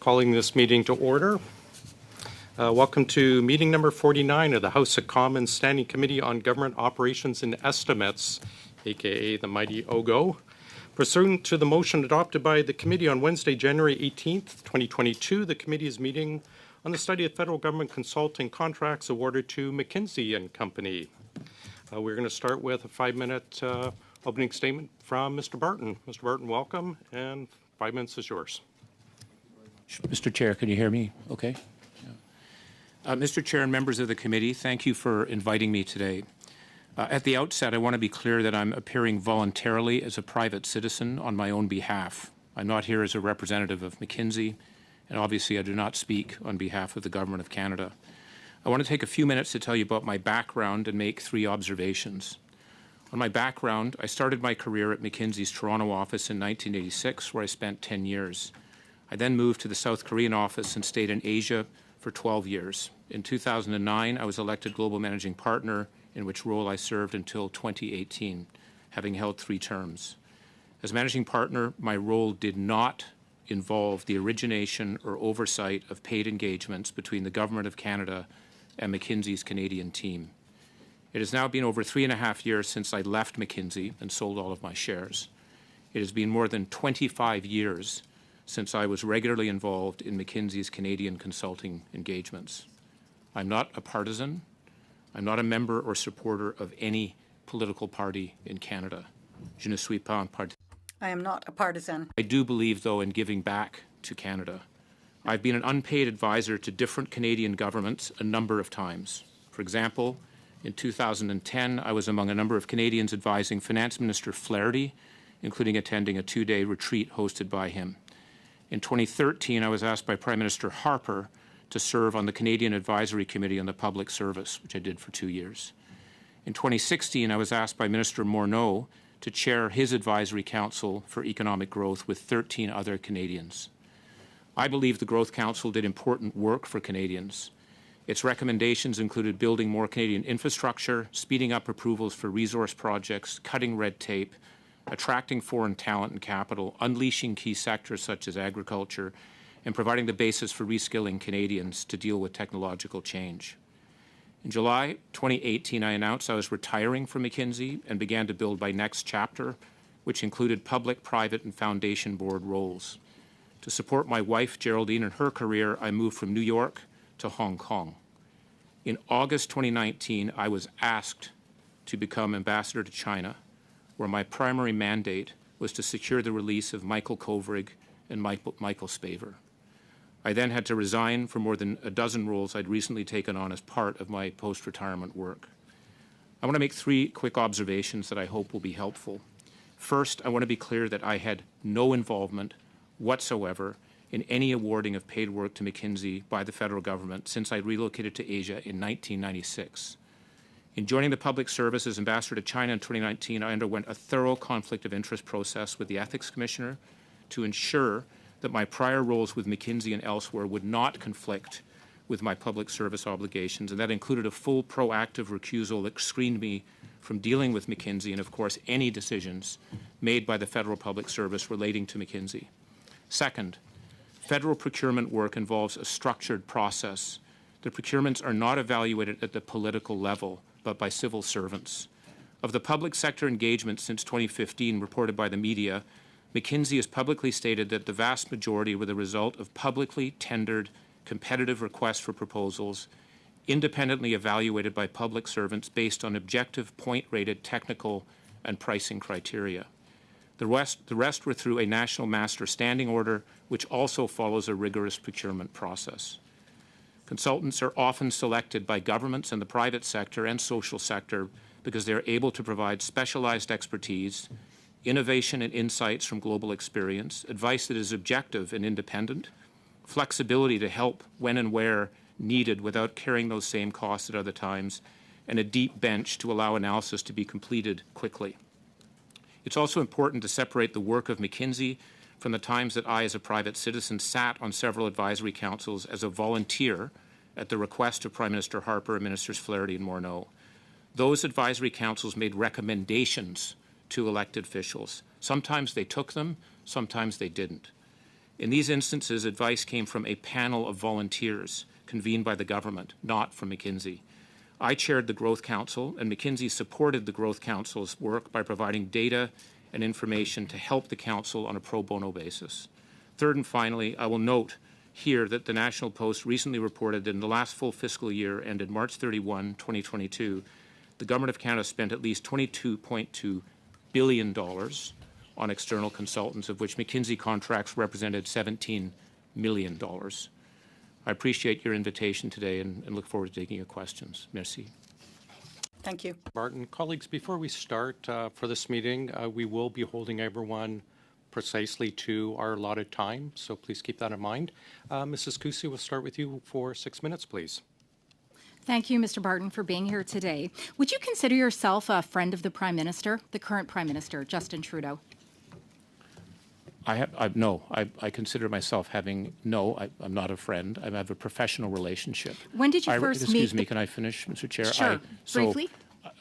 Calling this meeting to order. Welcome to meeting number 49 of the House of Commons Standing Committee on Government Operations and Estimates, aka the mighty OGGO. Pursuant to the motion adopted by the committee on Wednesday, January 18th, 2022, the committee is meeting on the study of federal government consulting contracts awarded to McKinsey and Company. We're going to start with a 5-minute opening statement from Mr. Barton. Mr. Barton, welcome, and 5 minutes is yours. Mr. Chair, can you hear me okay? Yeah. Mr. Chair and members of the committee, thank you for inviting me today. At the outset, I want to be clear that I'm appearing voluntarily as a private citizen on my own behalf. I'm not here as a representative of McKinsey, and obviously I do not speak on behalf of the Government of Canada. I want to take a few minutes to tell you about my background and make 3 observations. On my background, I started my career at McKinsey's Toronto office in 1986, where I spent 10 years. I then moved to the South Korean office and stayed in Asia for 12 years. In 2009, I was elected Global Managing Partner, in which role I served until 2018, having held 3 terms. As Managing Partner, my role did not involve the origination or oversight of paid engagements between the Government of Canada and McKinsey's Canadian team. It has now been over 3.5 years since I left McKinsey and sold all of my shares. It has been more than 25 years since I was regularly involved in McKinsey's Canadian consulting engagements. I'm not a partisan. I'm not a member or supporter of any political party in Canada. Je ne suis pas un partisan. I am not a partisan. I do believe, though, in giving back to Canada. I've been an unpaid advisor to different Canadian governments a number of times. For example, in 2010, I was among a number of Canadians advising Finance Minister Flaherty, including attending a 2-day retreat hosted by him. In 2013, I was asked by Prime Minister Harper to serve on the Canadian Advisory Committee on the Public Service, which I did for 2 years. In 2016, I was asked by Minister Morneau to chair his Advisory Council for Economic Growth with 13 other Canadians. I believe the Growth Council did important work for Canadians. Its recommendations included building more Canadian infrastructure, speeding up approvals for resource projects, cutting red tape, attracting foreign talent and capital, unleashing key sectors such as agriculture, and providing the basis for reskilling Canadians to deal with technological change. In July 2018, I announced I was retiring from McKinsey and began to build my next chapter, which included public, private, and foundation board roles. To support my wife, Geraldine, in her career, I moved from New York to Hong Kong. In August 2019, I was asked to become ambassador to China, where my primary mandate was to secure the release of Michael Kovrig and Michael Spavor. I then had to resign from more than a dozen roles I'd recently taken on as part of my post-retirement work. I want to make 3 quick observations that I hope will be helpful. First, I want to be clear that I had no involvement whatsoever in any awarding of paid work to McKinsey by the federal government since I relocated to Asia in 1996. In joining the public service as ambassador to China in 2019, I underwent a thorough conflict of interest process with the Ethics Commissioner to ensure that my prior roles with McKinsey and elsewhere would not conflict with my public service obligations, and that included a full proactive recusal that screened me from dealing with McKinsey and, of course, any decisions made by the federal public service relating to McKinsey. Second, federal procurement work involves a structured process. The procurements are not evaluated at the political level, but by civil servants. Of the public sector engagement since 2015 reported by the media, McKinsey has publicly stated that the vast majority were the result of publicly tendered competitive requests for proposals, independently evaluated by public servants based on objective point-rated technical and pricing criteria. The rest were through a National Master Standing Order, which also follows a rigorous procurement process. Consultants are often selected by governments and the private sector and social sector because they are able to provide specialized expertise, innovation and insights from global experience, advice that is objective and independent, flexibility to help when and where needed without carrying those same costs at other times, and a deep bench to allow analysis to be completed quickly. It's also important to separate the work of McKinsey from the times that I, as a private citizen, sat on several advisory councils as a volunteer at the request of Prime Minister Harper and Ministers Flaherty and Morneau. Those advisory councils made recommendations to elected officials. Sometimes they took them, sometimes they didn't. In these instances, advice came from a panel of volunteers convened by the government, not from McKinsey. I chaired the Growth Council, and McKinsey supported the Growth Council's work by providing data and information to help the Council on a pro bono basis. Third and finally, I will note here that the National Post recently reported that in the last full fiscal year ended March 31, 2022, the Government of Canada spent at least $22.2 billion on external consultants, of which McKinsey contracts represented $17 million. I appreciate your invitation today and look forward to taking your questions. Merci. Thank you. Martin, colleagues, before we start for this meeting, we will be holding everyone precisely to our allotted time, so please keep that in mind. Mrs. Kusi, we'll start with you for 6 minutes, please. Thank you, Mr. Barton, for being here today. Would you consider yourself a friend of the Prime Minister, the current Prime Minister, Justin Trudeau? No. I consider myself having I'm not a friend. I have a professional relationship. When did you first meet? Excuse me, can I finish, Mr. Chair? Sure. Briefly.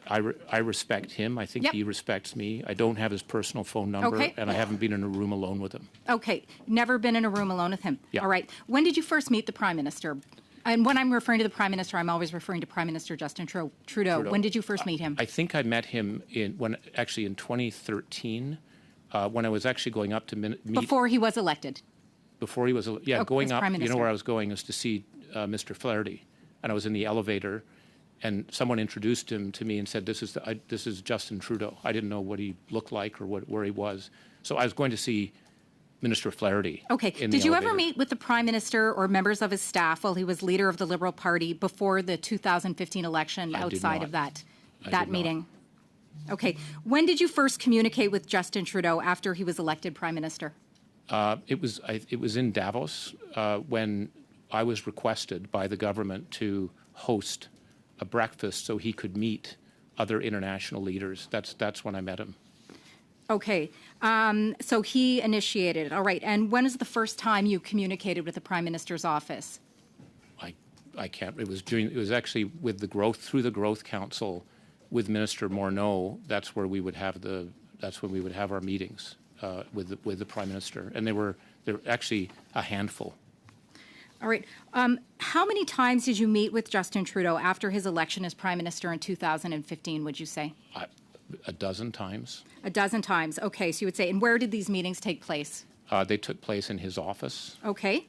I respect him. I think he respects me. I don't have his personal phone number, and I haven't been in a room alone with him. Okay. Never been in a room alone with him. Yeah. All right. When did you first meet the Prime Minister? And when I'm referring to the Prime Minister, I'm always referring to Prime Minister Justin Trudeau. When did you first meet him? I think I met him in 2013, when I was actually going up to meet. Before he was elected. Before he was, going up. Prime You know Minister. where I was going is to see Mr. Flaherty, and I was in the elevator, and someone introduced him to me and said, "This is Justin Trudeau." I didn't know what he looked like or where he was, so I was going to see Minister Flaherty. Okay. Did you ever meet with the Prime Minister or members of his staff while he was leader of the Liberal Party before the 2015 election outside of that meeting? Okay. When did you first communicate with Justin Trudeau after he was elected Prime Minister? It was in Davos when I was requested by the government to host a breakfast so he could meet other international leaders. That's when I met him. Okay. So he initiated it. All right. And when is the first time you communicated with the Prime Minister's office? I can't. It was actually with through the Growth Council with Minister Morneau. That's where we would have when we would have our meetings with the Prime Minister, and they're actually a handful. All right. How many times did you meet with Justin Trudeau after his election as Prime Minister in 2015, would you say? A dozen times. A dozen times. Okay. So you would say, and where did these meetings take place? They took place in his office. Okay.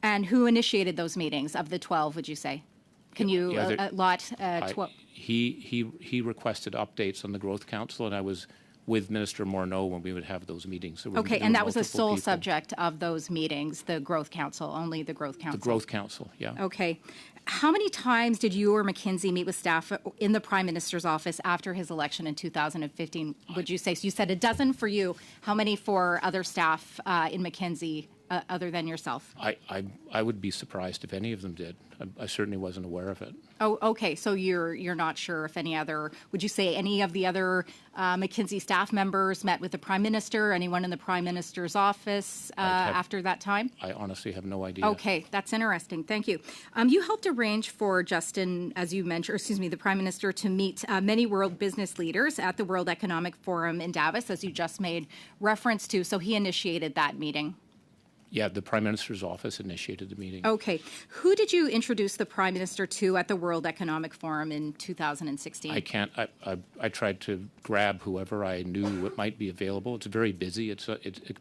And who initiated those meetings of the 12, would you say? Can you allot 12? He requested updates on the Growth Council, and I was with Minister Morneau when we would have those meetings. So okay, and that was the sole subject of those meetings, the Growth Council, only the Growth Council? The Growth Council, yeah. Okay. How many times did you or McKinsey meet with staff in the Prime Minister's office after his election in 2015, would you say? So you said a dozen for you. How many for other staff in McKinsey other than yourself? I would be surprised if any of them did. I certainly wasn't aware of it. Oh, okay. So you're not sure if any other, would you say any of the other McKinsey staff members met with the Prime Minister, anyone in the Prime Minister's office after that time? I honestly have no idea. Okay, that's interesting. Thank you. You helped arrange for Justin, as you mentioned, the Prime Minister, to meet many world business leaders at the World Economic Forum in Davos, as you just made reference to. So he initiated that meeting. Yeah, the Prime Minister's office initiated the meeting. Okay. Who did you introduce the Prime Minister to at the World Economic Forum in 2016? I can't. I tried to grab whoever I knew might be available. It's very busy. It's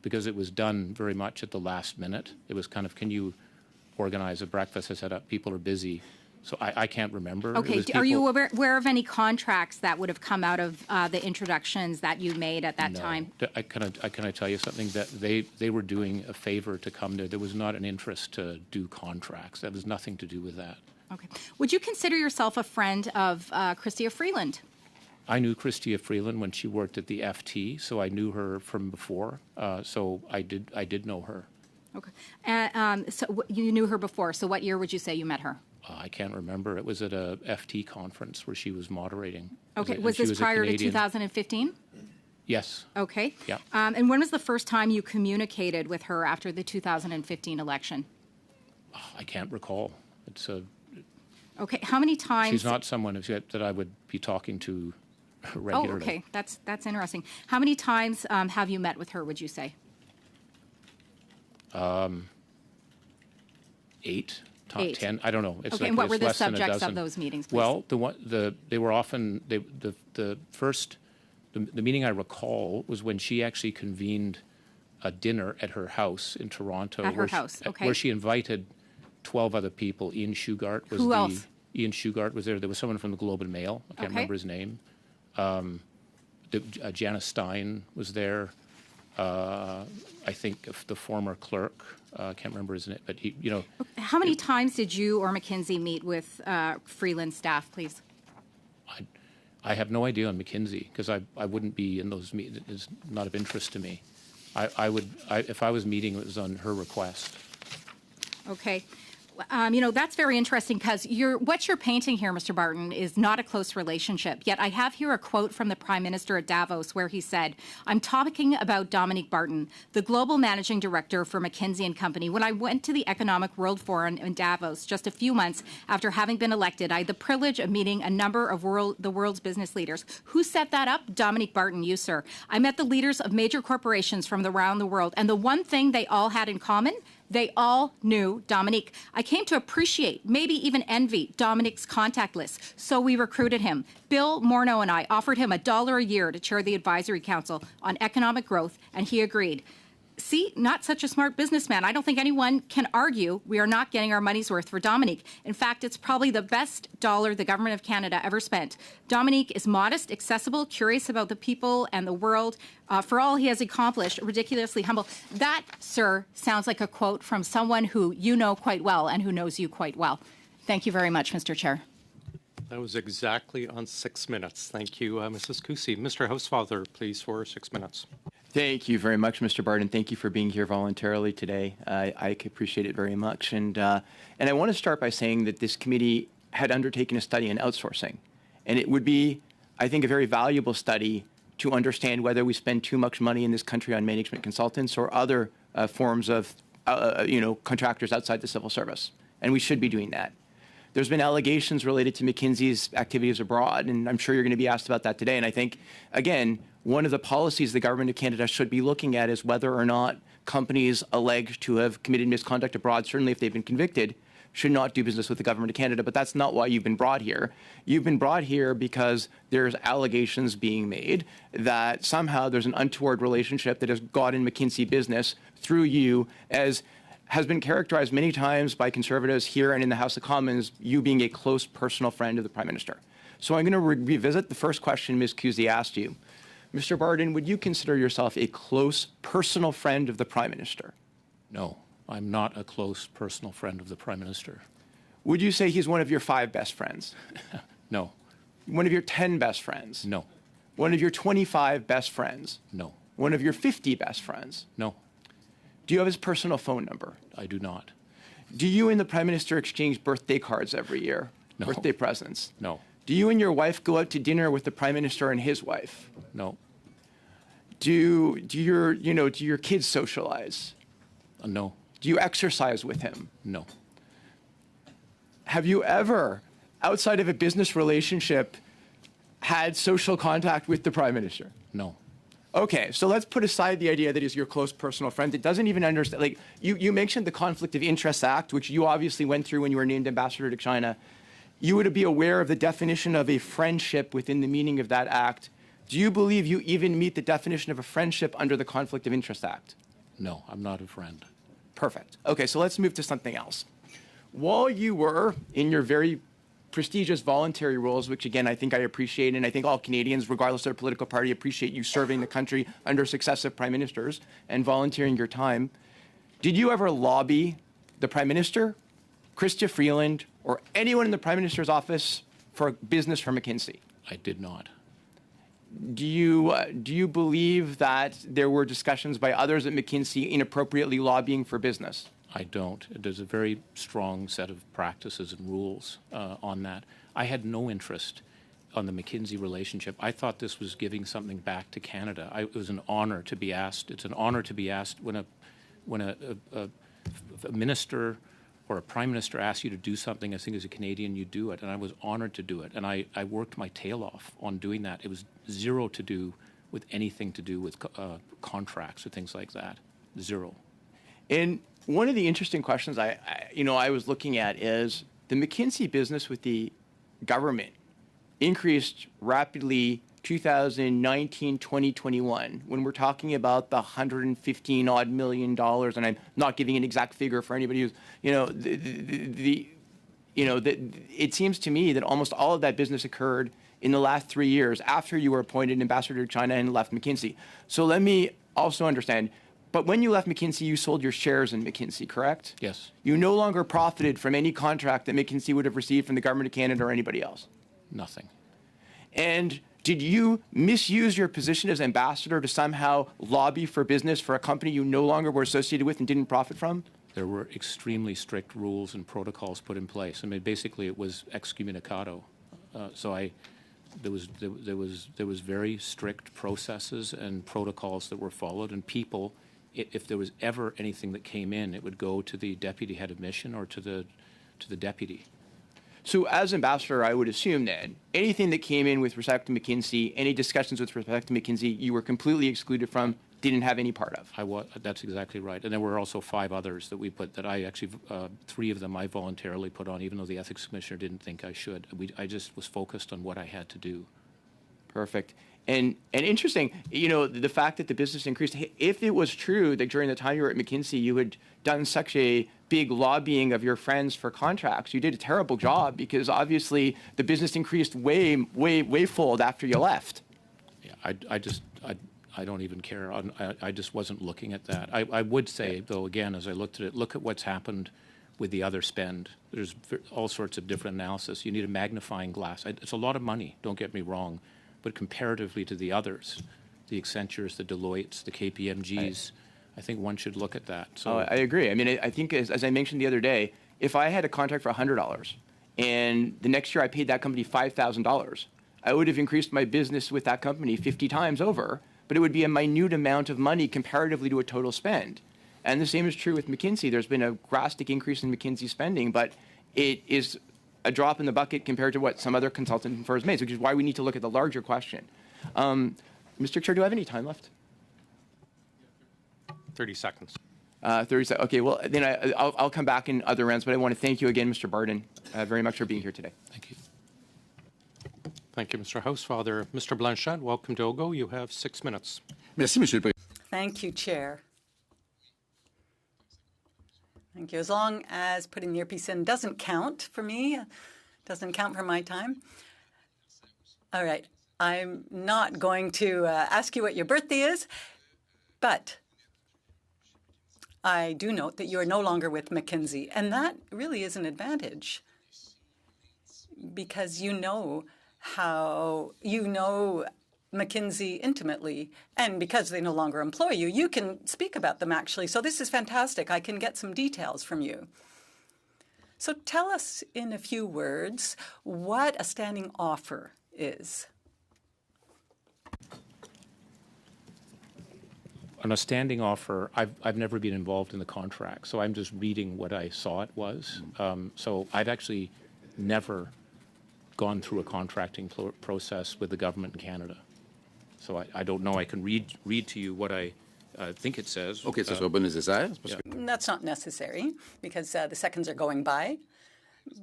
because it was done very much at the last minute. It was kind of, can you organize a breakfast? I said, people are busy. So I can't remember. Okay. Are you aware of any contracts that would have come out of the introductions that you made at that time? Can I tell you something? That they were doing a favor to come there. There was not an interest to do contracts. That was nothing to do with that. Okay. Would you consider yourself a friend of Chrystia Freeland? I knew Chrystia Freeland when she worked at the FT, so I knew her from before. So I did know her. Okay. So you knew her before. So what year would you say you met her? I can't remember. It was at a FT conference where she was moderating. Okay. Was this prior to 2015? Yes. Okay. Yeah. And when was the first time you communicated with her after the 2015 election? I can't recall. It's a. Okay. How many times? She's not someone that I would be talking to regularly. Oh, okay. That's interesting. How many times have you met with her, would you say? 8, top Eight. 10. I don't know. It's Okay, like, and what it's were the less than a subjects of dozen. those meetings, please? Well, they were often the first. The meeting I recall was when she actually convened a dinner at her house in Toronto. At her house, okay. Where she invited 12 other people. Ian Shugart was Who else? Ian Shugart was there. There was someone from the Globe and Mail. I can't Okay. remember his name. Janice Stein was there. I think the former clerk. I can't remember his name, but he, How many times did you or McKinsey meet with Freeland staff, please? I have no idea on McKinsey because I wouldn't be in those meetings. It's not of interest to me. If I was meeting, it was on her request. Okay. That's very interesting because what you're painting here, Mr. Barton, is not a close relationship. Yet I have here a quote from the Prime Minister at Davos where he said, "I'm talking about Dominique Barton, the global managing director for McKinsey & Company. When I went to the Economic World Forum in Davos just a few months after having been elected, I had the privilege of meeting a number of the world's business leaders." Who set that up? Dominique Barton, you, sir. "I met the leaders of major corporations from around the world, and the one thing they all had in common, they all knew Dominique. I came to appreciate, maybe even envy, Dominique's contact list, so we recruited him. Bill Morneau and I offered him $1 a year to chair the Advisory Council on Economic Growth, and he agreed." See, not such a smart businessman. I don't think anyone can argue we are not getting our money's worth for Dominique. In fact, it's probably the best dollar the government of Canada ever spent. Dominique is modest, accessible, curious about the people and the world. For all he has accomplished, ridiculously humble. That, sir, sounds like a quote from someone who you know quite well and who knows you quite well. Thank you very much, Mr. Chair. That was exactly on 6 minutes. Thank you, Mrs. Cusi. Mr. Housefather, please, for 6 minutes. Thank you very much, Mr. Barton. Thank you for being here voluntarily today. I appreciate it very much. And I want to start by saying that this committee had undertaken a study on outsourcing. And it would be, I think, a very valuable study to understand whether we spend too much money in this country on management consultants or other forms of contractors outside the civil service. And we should be doing that. There's been allegations related to McKinsey's activities abroad, and I'm sure you're going to be asked about that today. And I think, again, one of the policies the government of Canada should be looking at is whether or not companies alleged to have committed misconduct abroad, certainly if they've been convicted, should not do business with the government of Canada. But that's not why you've been brought here. You've been brought here because there's allegations being made that somehow there's an untoward relationship that has gotten McKinsey business through you, as has been characterized many times by Conservatives here and in the House of Commons, you being a close personal friend of the Prime Minister. So I'm going to revisit the first question Ms. Cusi asked you. Mr. Barton, would you consider yourself a close personal friend of the Prime Minister? No, I'm not a close personal friend of the Prime Minister. Would you say he's one of your 5 best friends? No. One of your 10 best friends? No. One of your 25 best friends? No. One of your 50 best friends? No. Do you have his personal phone number? I do not. Do you and the Prime Minister exchange birthday cards every year? No. Birthday presents? No. Do you and your wife go out to dinner with the Prime Minister and his wife? No. Do your kids socialize? No. Do you exercise with him? No. Have you ever, outside of a business relationship, had social contact with the Prime Minister? No. Okay, so let's put aside the idea that he's your close personal friend that doesn't even understand. Like, you mentioned the Conflict of Interest Act, which you obviously went through when you were named ambassador to China. You would be aware of the definition of a friendship within the meaning of that act. Do you believe you even meet the definition of a friendship under the Conflict of Interest Act? No, I'm not a friend. Perfect. Okay, so let's move to something else. While you were in your very prestigious voluntary roles, which again, I think I appreciate, and I think all Canadians, regardless of their political party, appreciate you serving the country under successive prime ministers and volunteering your time. Did you ever lobby the Prime Minister, Chrystia Freeland, or anyone in the Prime Minister's office for business for McKinsey? I did not. Do you believe that there were discussions by others at McKinsey inappropriately lobbying for business? I don't. There's a very strong set of practices and rules on that. I had no interest on the McKinsey relationship. I thought this was giving something back to Canada. It was an honor to be asked. It's an honor to be asked when a minister or a prime minister asks you to do something. I think as a Canadian, you do it, and I was honored to do it. And I worked my tail off on doing that. It was zero to do with anything to do with contracts or things like that. Zero. And one of the interesting questions I was looking at is the McKinsey business with the government increased rapidly 2019, 2021, when we're talking about the $115 odd million, and I'm not giving an exact figure for anybody who's, it seems to me that almost all of that business occurred in the last 3 years after you were appointed ambassador to China and left McKinsey. So let me also understand, but when you left McKinsey, you sold your shares in McKinsey, correct? Yes. You no longer profited from any contract that McKinsey would have received from the government of Canada or anybody else. Nothing. And did you misuse your position as ambassador to somehow lobby for business for a company you no longer were associated with and didn't profit from? There were extremely strict rules and protocols put in place. I mean, basically, it was excommunicado. There was very strict processes and protocols that were followed, and people, if there was ever anything that came in, it would go to the deputy head of mission or to the deputy. So as ambassador, I would assume then anything that came in with respect to McKinsey, any discussions with respect to McKinsey, you were completely excluded from, didn't have any part of. That's exactly right. And there were also 5 others that we put, that I actually, 3 of them I voluntarily put on, even though the ethics commissioner didn't think I should. I just was focused on what I had to do. Perfect. And interesting, the fact that the business increased, if it was true that during the time you were at McKinsey, you had done such a big lobbying of your friends for contracts, you did a terrible job because obviously the business increased way fold after you left. Yeah, I don't even care. I just wasn't looking at that. I would say, though, again, as I looked at it, look at what's happened with the other spend. There's all sorts of different analysis. You need a magnifying glass. It's a lot of money, don't get me wrong, but comparatively to the others, the Accentures, the Deloittes, the KPMGs, I think one should look at that. So I agree. I mean, I think as I mentioned the other day, if I had a contract for $100 and the next year I paid that company $5,000, I would have increased my business with that company 50 times over, but it would be a minute amount of money comparatively to a total spend. And the same is true with McKinsey. There's been a drastic increase in McKinsey spending, but it is a drop in the bucket compared to what some other consulting firms made, which is why we need to look at the larger question. Mr. Chair, do I have any time left? 30 seconds. 30 seconds. Okay, well, then I'll come back in other rounds, but I want to thank you again, Mr. Barden, very much for being here today. thank you. Thank you, Mr. Housefather. Mr. Blanchette, welcome to OGGO. You have 6 minutes. Merci, Monsieur le Président. Thank you, Chair. Thank you. As long as putting the earpiece in doesn't count for me, doesn't count for my time. All right. I'm not going to ask you what your birthday is, but I do note that you are no longer with McKinsey, and that really is an advantage because you know McKinsey intimately, and because they no longer employ you, you can speak about them actually. So this is fantastic. I can get some details from you. So tell us in a few words what a standing offer is. On a standing offer, I've never been involved in the contract, so I'm just reading what I saw it was. So I've actually never gone through a contracting process with the government in Canada. So I don't know. I can read to you what I think it says. OK, ça soit pas nécessaire. That's not necessary because the seconds are going by.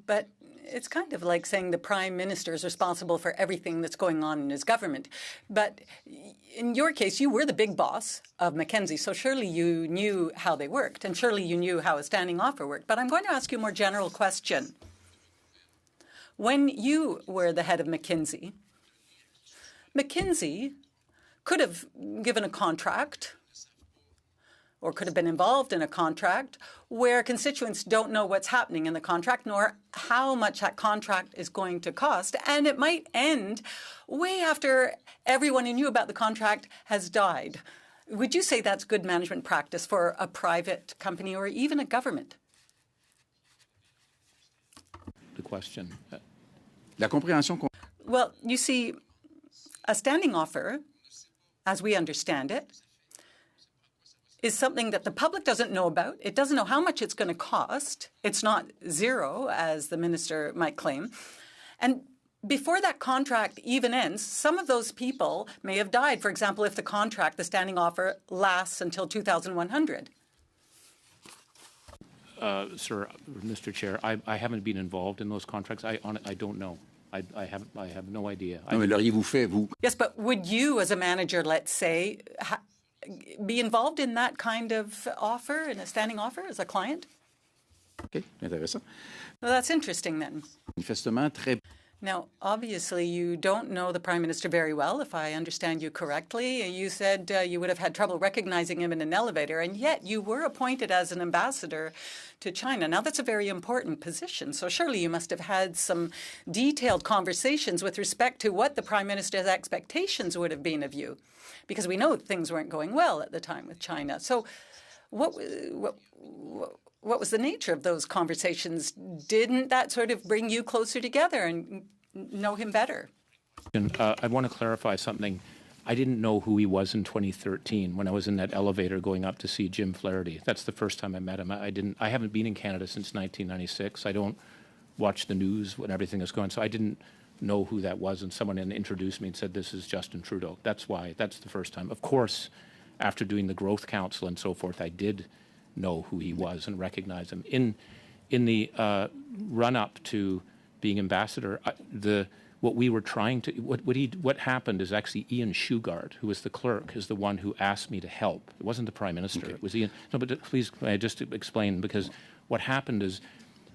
But it's kind of like saying the Prime Minister is responsible for everything that's going on in his government. But in your case, you were the big boss of McKinsey, so surely you knew how they worked, and surely you knew how a standing offer worked. But I'm going to ask you a more general question. When you were the head of McKinsey, McKinsey could have given a contract or could have been involved in a contract where constituents don't know what's happening in the contract nor how much that contract is going to cost. And it might end way after everyone who knew about the contract has died. Would you say that's good management practice for a private company or even a government? The question. La compréhension. Well, you see, a standing offer, as we understand it, is something that the public doesn't know about. It doesn't know how much it's going to cost. It's not zero, as the minister might claim. And before that contract even ends, some of those people may have died. For example, if the contract, the standing offer, lasts until 2100. sir, Mr. Chair, I haven't been involved in those contracts. I don't know. I have no idea. Non, mais l'auriez-vous fait, vous? Yes, but would you, as a manager, let's say, be involved in that kind of offer, in a standing offer, as a client? OK, intéressant. Well, that's interesting then. Manifestement, très. Now, obviously, you don't know the Prime Minister very well, if I understand you correctly. You said you would have had trouble recognizing him in an elevator, and yet you were appointed as an ambassador to China. Now, that's a very important position, so surely you must have had some detailed conversations with respect to what the Prime Minister's expectations would have been of you, because we know things weren't going well at the time with China. So what was the nature of those conversations? Didn't that sort of bring you closer together and know him better? And I want to clarify something. I didn't know who he was in 2013 when I was in that elevator going up to see Jim Flaherty. That's the first time I met him. I haven't been in Canada since 1996. I don't watch the news when everything is going. So I didn't know who that was. And someone introduced me and said, "This is Justin Trudeau." That's the first time. Of course, after doing the Growth Council and so forth, I did know who he was and recognize him. In the run-up to being ambassador, what happened is actually Ian Shugart, who was the clerk, is the one who asked me to help. It wasn't the Prime Minister. Okay. It was Ian. No, but please, may I just explain? Because what happened is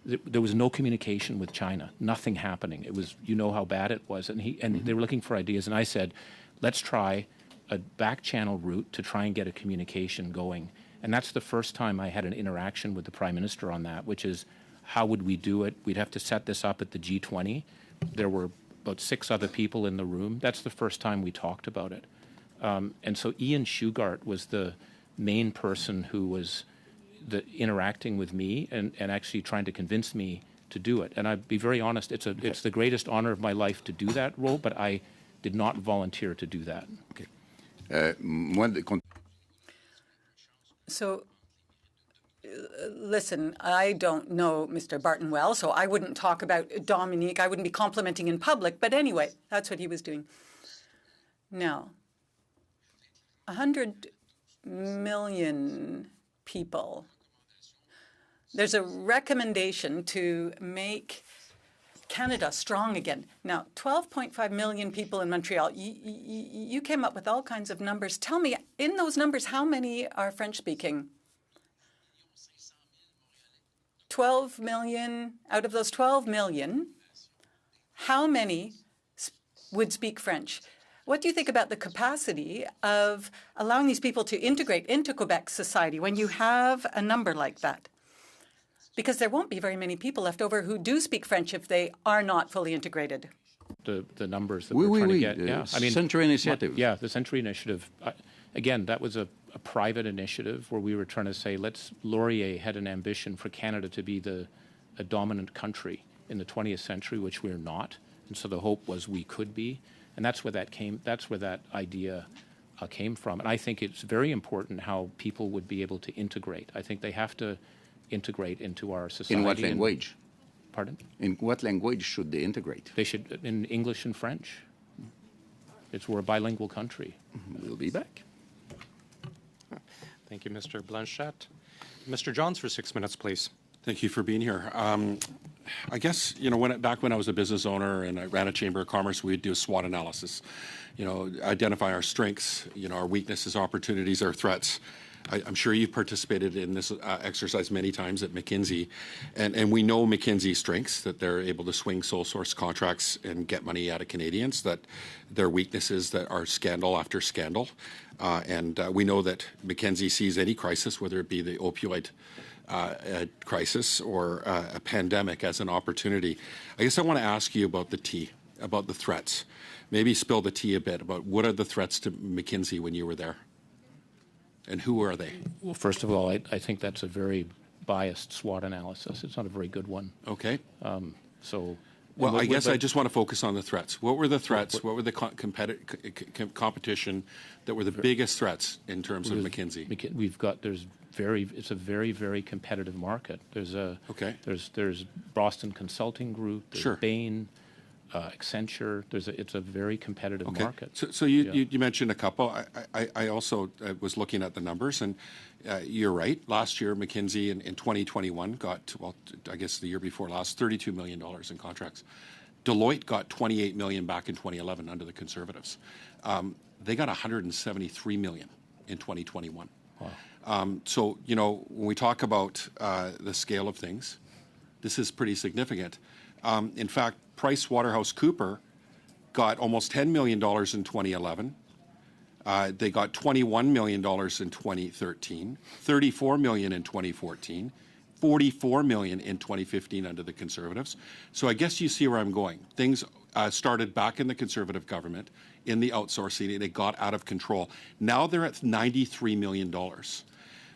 there was no communication with China, nothing happening. It was, you know how bad it was. And they were looking for ideas. And I said, let's try a back-channel route to try and get a communication going. And that's the first time I had an interaction with the Prime Minister on that, which is, how would we do it? We'd have to set this up at the G20. There were about 6 other people in the room. That's the first time we talked about it. And so Ian Shugart was the main person who was interacting with me and actually trying to convince me to do it. And I'd be very honest, it's the greatest honor of my life to do that role, but I did not volunteer to do that. Okay. So, listen, I don't know Mr. Barton well, so I wouldn't talk about Dominique. I wouldn't be complimenting in public. But anyway, that's what he was doing. Now, 100 million people. There's a recommendation to make Canada strong again. Now, 12.5 million people in Montreal. You came up with all kinds of numbers. Tell me, in those numbers, how many are French-speaking? 12 million. Out of those 12 million, how many would speak French? What do you think about the capacity of allowing these people to integrate into Quebec society when you have a number like that? Because there won't be very many people left over who do speak French if they are not fully integrated. The numbers that we're trying to get. Yeah, I mean, Century Initiative. Yeah, the Century Initiative. Again, that was a private initiative where we were trying to say, Laurier had an ambition for Canada to be a dominant country in the 20th century, which we're not. And so the hope was we could be. And that's where that idea came from. And I think it's very important how people would be able to integrate. I think they have to integrate into our society. In what language? Pardon? In what language should they integrate? They should, in English and French. We're a bilingual country. We'll be back. Thank you, Mr. Blanchette. Mr. Johns for 6 minutes, please. Thank you for being here. I guess, back when I was a business owner and I ran a Chamber of Commerce, we'd do a SWOT analysis, identify our strengths, our weaknesses, opportunities, our threats. I'm sure you've participated in this exercise many times at McKinsey, and we know McKinsey's strengths, that they're able to swing sole source contracts and get money out of Canadians, that their weaknesses that are scandal after scandal. And we know that McKinsey sees any crisis, whether it be the opioid crisis or a pandemic, as an opportunity. I guess I want to ask you about the tea, about the threats. Maybe spill the tea a bit about what are the threats to McKinsey when you were there? And who are they? Well, first of all, I think that's a very biased SWOT analysis. It's not a very good one. Okay. Well, I guess I just want to focus on the threats. What were the threats? What were the competition that were the biggest threats in terms of McKinsey? It's a very, very competitive market. There's Boston Consulting Group, there's Bain, Accenture. It's a very competitive Okay. market. So you mentioned a couple. I also was looking at the numbers, and you're right. Last year, McKinsey in 2021 got, well, I guess the year before last, $32 million in contracts. Deloitte got $28 million back in 2011 under the Conservatives. They got $173 million in 2021. Wow. So, when we talk about the scale of things, this is pretty significant. In fact, PricewaterhouseCoopers got almost $10 million in 2011. They got $21 million in 2013, $34 million in 2014, $44 million in 2015 under the Conservatives. So I guess you see where I'm going. Things started back in the Conservative government, in the outsourcing, and it got out of control. Now they're at $93 million.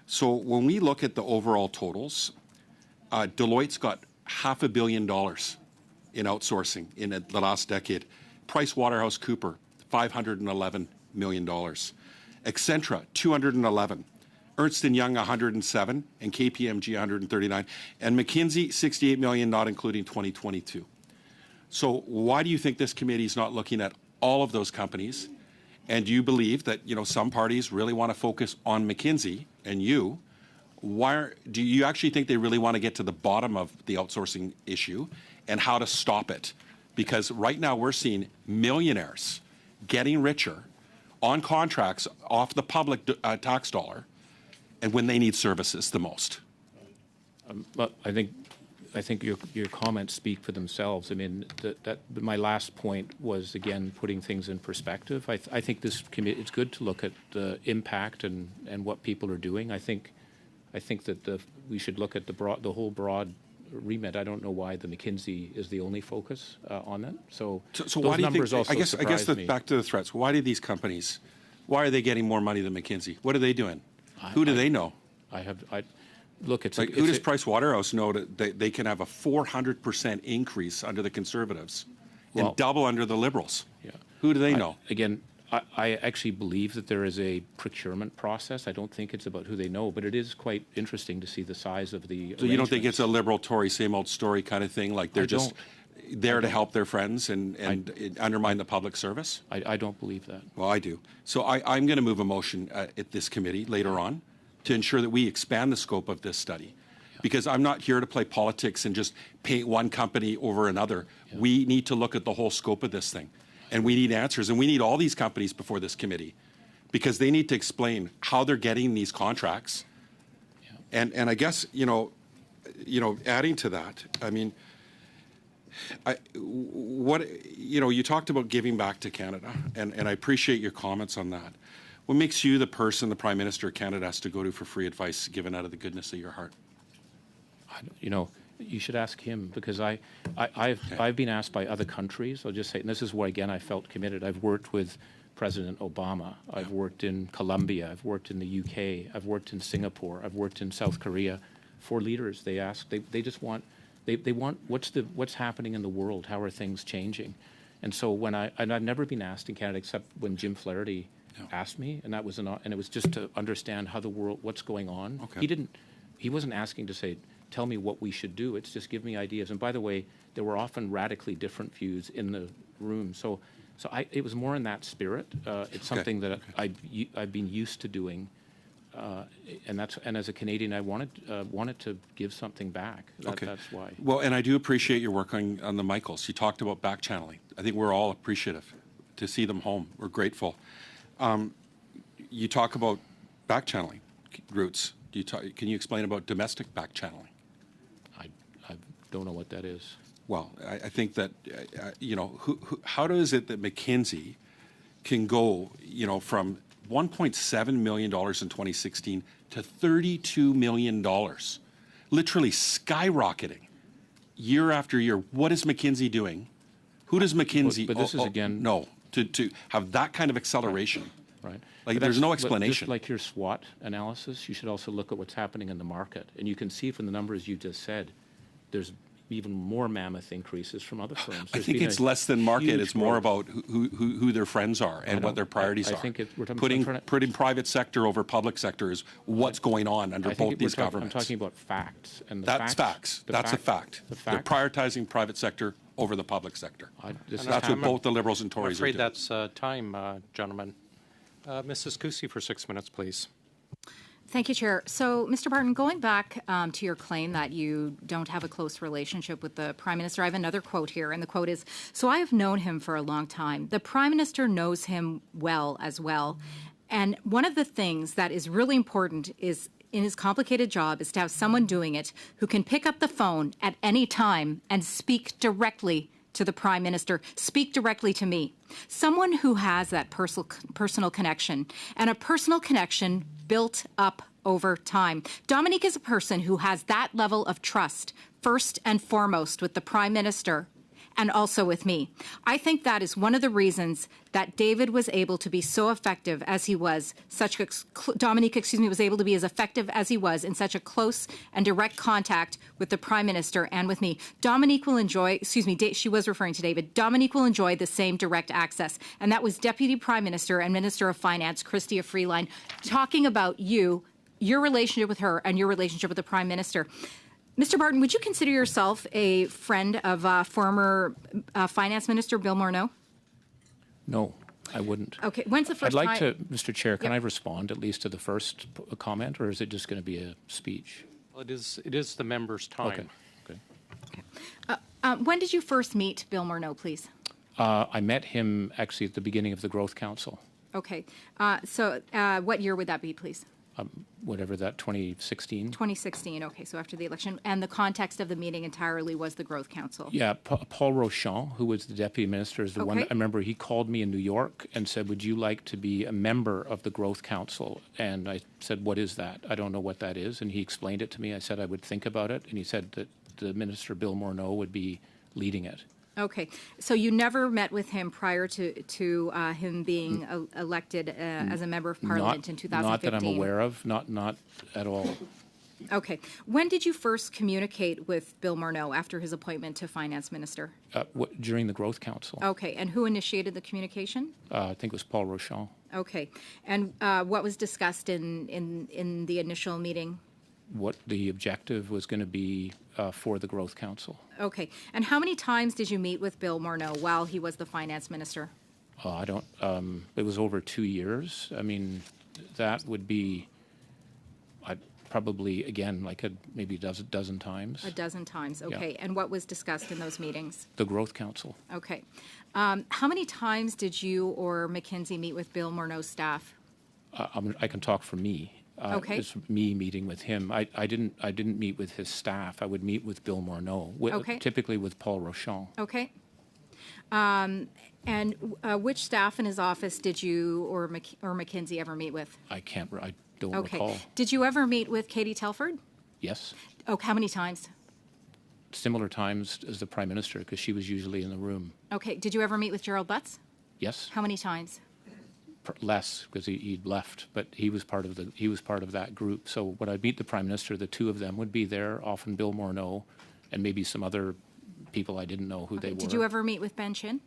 So when we look at the overall totals, Deloitte's got $500 million in outsourcing in the last decade. PricewaterhouseCoopers, $511 million. Accenture, $211. Ernst & Young, $107, and KPMG, $139. And McKinsey, $68 million, not including 2022. So why do you think this committee is not looking at all of those companies? And do you believe that, some parties really want to focus on McKinsey and you? Do you actually think they really want to get to the bottom of the outsourcing issue and how to stop it? Because right now we're seeing millionaires getting richer on contracts off the public tax dollar, and when they need services the most. But I think your comments speak for themselves. I mean, my last point was, again, putting things in perspective. I think this committee, it's good to look at the impact and what people are doing. I think that we should look at the whole broad remit. I don't know why the McKinsey is the only focus on that. So why do you think? Also I guess me. Back to the threats. Why do these companies? Why are they getting more money than McKinsey? What are they doing? Who do they know? Look, it's like, who does Pricewaterhouse know that they can have a 400% increase under the Conservatives and double under the Liberals? Yeah. Who do they know? Again, I actually believe that there is a procurement process. I don't think it's about who they know, but it is quite interesting to see the size of the. So you don't think it's a Liberal Tory same old story kind of thing? Like they're just there to help their friends and undermine the public service? I don't believe that. Well, I do. So I'm going to move a motion at this committee later on to ensure that we expand the scope of this study. Because I'm not here to play politics and just paint one company over another. Yeah. We need to look at the whole scope of this thing. And we need answers. And we need all these companies before this committee because they need to explain how they're getting these contracts. Yeah. And I guess, adding to that, I mean, you talked about giving back to Canada, and I appreciate your comments on that. What makes you the person the Prime Minister of Canada has to go to for free advice given out of the goodness of your heart? You should ask him because I've been asked by other countries. I'll just say, and this is where again I felt committed. I've worked with President Obama. I've worked in Colombia. I've worked in the UK. I've worked in Singapore. I've worked in South Korea. For leaders, they ask. They just want. They want what's happening in the world. How are things changing? And so I've never been asked in Canada except when Jim Flaherty asked me, and that was and it was just to understand how the world, what's going on. Okay. He wasn't asking to say, tell me what we should do. It's just give me ideas. And by the way, there were often radically different views in the room. So it was more in that spirit. It's something that I've been used to doing, and as a Canadian, I wanted to give something back. That's why. Well, and I do appreciate your work on the Michaels. You talked about back channeling. I think we're all appreciative to see them home. We're grateful. You talk about back channeling routes. Can you explain about domestic back channeling? I don't know what that is. Well, I think that, how does it that McKinsey can go, from $1.7 million in 2016 to $32 million, literally skyrocketing year after year? What is McKinsey doing? Who does McKinsey... But this is again... No, to have that kind of acceleration. Right. Like, there's no explanation. Just like your SWOT analysis, you should also look at what's happening in the market. And you can see from the numbers you just said, there's even more mammoth increases from other firms. I think it's less than market. It's more about who their friends are and what their priorities are. I think we're putting private sector over public sector is what's going on under both these governments. I'm talking about facts. And that's facts. That's a fact. They're prioritizing private sector over the public sector. This is That's what time- both the Liberals and I'm Tories are afraid doing. that's time, gentlemen. Mrs. Kusi for 6 minutes, please. Thank you, Chair. So, Mr. Barton, going back to your claim that you don't have a close relationship with the Prime Minister, I have another quote here, and the quote is, "So I have known him for a long time. The Prime Minister knows him well as well. And one of the things that is really important is in his complicated job is to have someone doing it who can pick up the phone at any time and speak directly to the Prime Minister, speak directly to me. Someone who has that personal connection, and a personal connection built up over time. Dominique is a person who has that level of trust, first and foremost, with the Prime Minister and also with me. I think that is one of the reasons that David was able to be so effective as he was, Dominique, was able to be as effective as he was in such a close and direct contact with the Prime Minister and with me. Dominique will enjoy, she was referring to David, Dominique will enjoy the same direct access. And that was Deputy Prime Minister and Minister of Finance, Chrystia Freeline, talking about you, your relationship with her and your relationship with the Prime Minister. Mr. Barton, would you consider yourself a friend of former Finance Minister Bill Morneau? No, I wouldn't. Okay, when's the first I'd like time? to, Mr. Chair, can Yep. I respond at least to the first comment, or is it just going to be a speech? Well, it is the member's time. Okay. When did you first meet Bill Morneau, please? I met him actually at the beginning of the Growth Council, Okay, so what year would that be, please? whatever that, 2016. 2016, okay, so after the election. And the context of the meeting entirely was the Growth Council. Yeah, Paul Rochon, who was the deputy minister, is the one Okay. that I remember he called me in New York and said, would you like to be a member of the Growth Council? And I said, what is that? I don't know what that is. And he explained it to me. I said I would think about it. And he said that the minister, Bill Morneau, would be leading it. Okay, so you never met with him prior to him being elected as a member of Parliament in 2015? Not that I'm aware of, not at all. Okay. When did you first communicate with Bill Morneau after his appointment to Finance Minister? During the Growth Council. Okay, and who initiated the communication? I think it was Paul Rochon. Okay, and what was discussed in the initial meeting? What the objective was going to be for the Growth Council. Okay, and how many times did you meet with Bill Morneau while he was the Finance Minister? I don't, it was over 2 years. I mean, that would be, probably, again, like maybe a dozen times. A dozen times, okay. And what was discussed in those meetings? The Growth Council. Okay. How many times did you or McKinsey meet with Bill Morneau's staff? I can talk for me. Okay. It's me meeting with him. I didn't meet with his staff. I would meet with Bill Morneau, Okay. typically with Paul Rochon. Okay. And which staff in his office did you or McKinsey ever meet with? I don't Okay. recall. Did you ever meet with Katie Telford? Yes. Oh, how many times? Similar times as the Prime Minister, because she was usually in the room. Okay. Did you ever meet with Gerald Butts? Yes. How many times? Less, because he'd left, but he was part of that group. So when I'd meet the Prime Minister, the two of them would be there, often Bill Morneau, and maybe some other people I didn't know who they were. Did you ever meet with Ben Chin?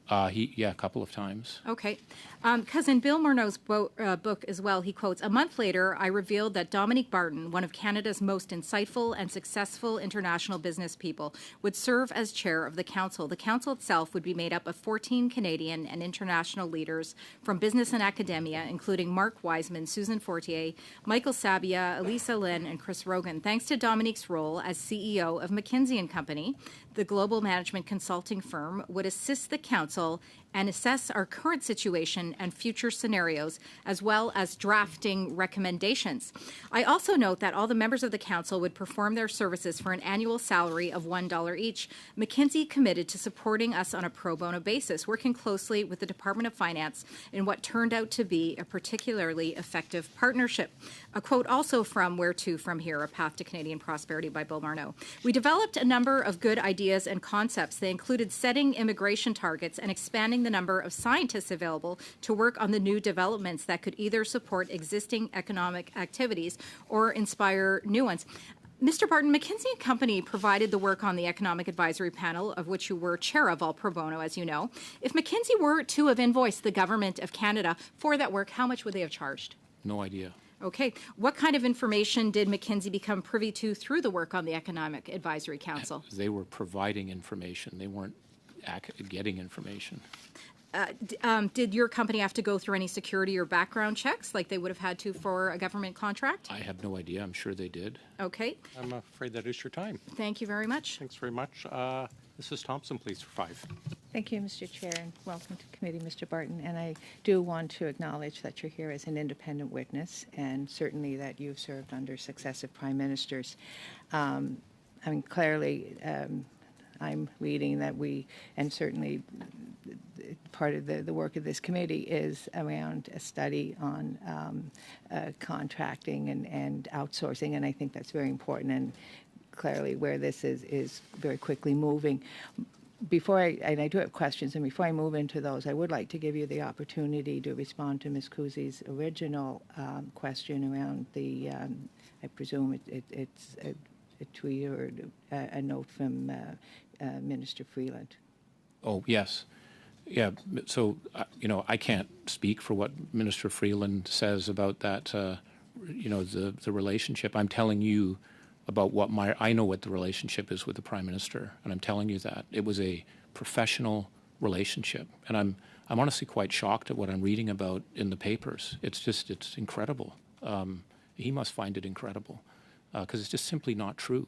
A couple of times. Okay. Because in Bill Morneau's book as well, he quotes, "A month later, I revealed that Dominique Barton, one of Canada's most insightful and successful international business people, would serve as chair of the council. The council itself would be made up of 14 Canadian and international leaders from business and academia, including Mark Wiseman, Susan Fortier, Michael Sabia, Elisa Lynn, and Chris Rogan. Thanks to Dominique's role as CEO of McKinsey & Company, the global management consulting firm would assist the council and assess our current situation and future scenarios, as well as drafting recommendations. I also note that all the members of the council would perform their services for an annual salary of $1 each. McKinsey committed to supporting us on a pro bono basis, working closely with the Department of Finance in what turned out to be a particularly effective partnership." A quote also from Where to From Here, A Path to Canadian Prosperity by Bill Morneau. "We developed a number of good ideas and concepts. They included setting immigration targets and expanding the number of scientists available to work on the new developments that could either support existing economic activities or inspire new ones." Mr. Barton, McKinsey & Company provided the work on the Economic Advisory Panel, of which you were chair of, all pro bono, as you know. If McKinsey were to have invoiced the Government of Canada for that work, how much would they have charged? No idea. Okay. What kind of information did McKinsey become privy to through the work on the Economic Advisory Council? They were providing information. They weren't getting information. Did your company have to go through any security or background checks like they would have had to for a government contract? I have no idea. I'm sure they did. Okay. I'm afraid that is your time. Thank you very much. Thanks very much. Mrs. Thompson, please, for 5. Thank you, Mr. Chair, and welcome to committee, Mr. Barton. And I do want to acknowledge that you're here as an independent witness, and certainly that you've served under successive prime ministers. I mean, clearly, I'm reading that and certainly part of the work of this committee is around a study on contracting and outsourcing, and I think that's very important, and clearly where this is very quickly moving. And I do have questions, and before I move into those, I would like to give you the opportunity to respond to Ms. Kuzi's original question around the, I presume it's a tweet or a note from Minister Freeland. Oh, yes. Yeah, so, I can't speak for what Minister Freeland says about that, the relationship. I'm telling you about I know what the relationship is with the Prime Minister, and I'm telling you that. It was a professional relationship, and I'm honestly quite shocked at what I'm reading about in the papers. It's incredible. He must find it incredible, because it's just simply not true.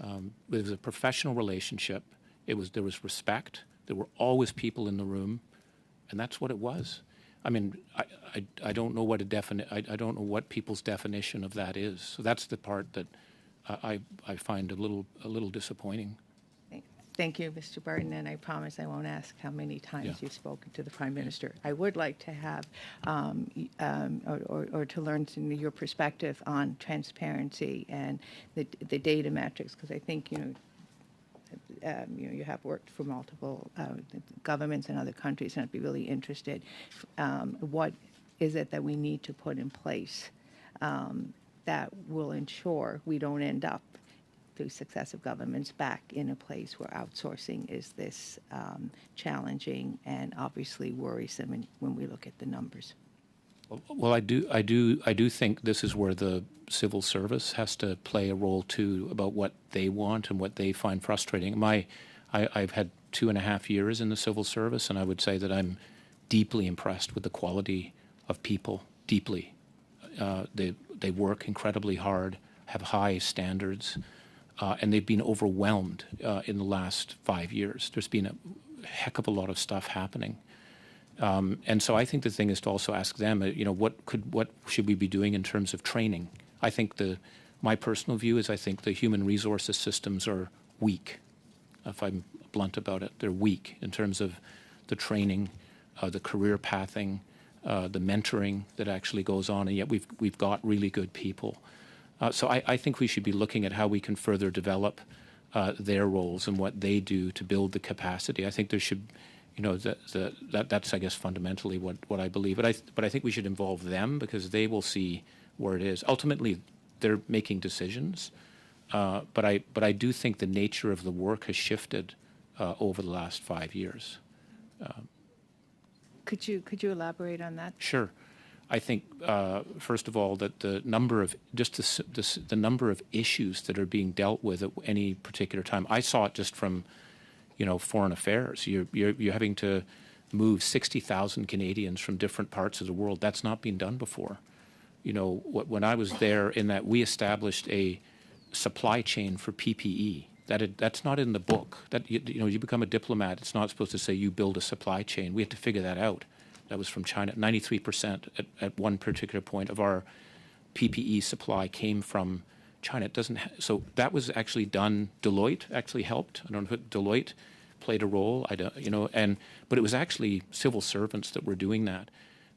It was a professional relationship. There was respect. There were always people in the room, and that's what it was. I mean, I don't know what I don't know what people's definition of that is. So that's the part that I find a little disappointing. Thank you, Mr. Barton, and I promise I won't ask how many times you've spoken to the Prime Minister. I would like to have, or to learn your perspective on transparency and the data metrics, because I think, you have worked for multiple governments in other countries, and I'd be really interested. What is it that we need to put in place that will ensure we don't end up through successive governments back in a place where outsourcing is this challenging and obviously worrisome when we look at the numbers? Well, I do think this is where the civil service has to play a role too, about what they want and what they find frustrating. I've had 2.5 years in the civil service, and I would say that I'm deeply impressed with the quality of people. Deeply, they work incredibly hard, have high standards, and they've been overwhelmed in the last 5 years. There's been a heck of a lot of stuff happening. And so I think the thing is to also ask them, what should we be doing in terms of training? I think my personal view is I think the human resources systems are weak. If I'm blunt about it, they're weak in terms of the training, the career pathing, the mentoring that actually goes on, and yet we've got really good people. So I think we should be looking at how we can further develop their roles and what they do to build the capacity. I think there should. That's I guess fundamentally what I believe. But I think we should involve them, because they will see where it is. Ultimately, they're making decisions. But I do think the nature of the work has shifted over the last 5 years. Could you elaborate on that? Sure. I think first of all that the number of the number of issues that are being dealt with at any particular time. I saw it just from foreign affairs. You're having to move 60,000 Canadians from different parts of the world. That's not been done before. When I was there, in that we established a supply chain for PPE. That's not in the book. That you become a diplomat. It's not supposed to say you build a supply chain. We had to figure that out. That was from China. 93% at one particular point of our PPE supply came from China. It doesn't. So that was actually done. Deloitte actually helped. I don't know if Deloitte played a role. I don't. But it was actually civil servants that were doing that.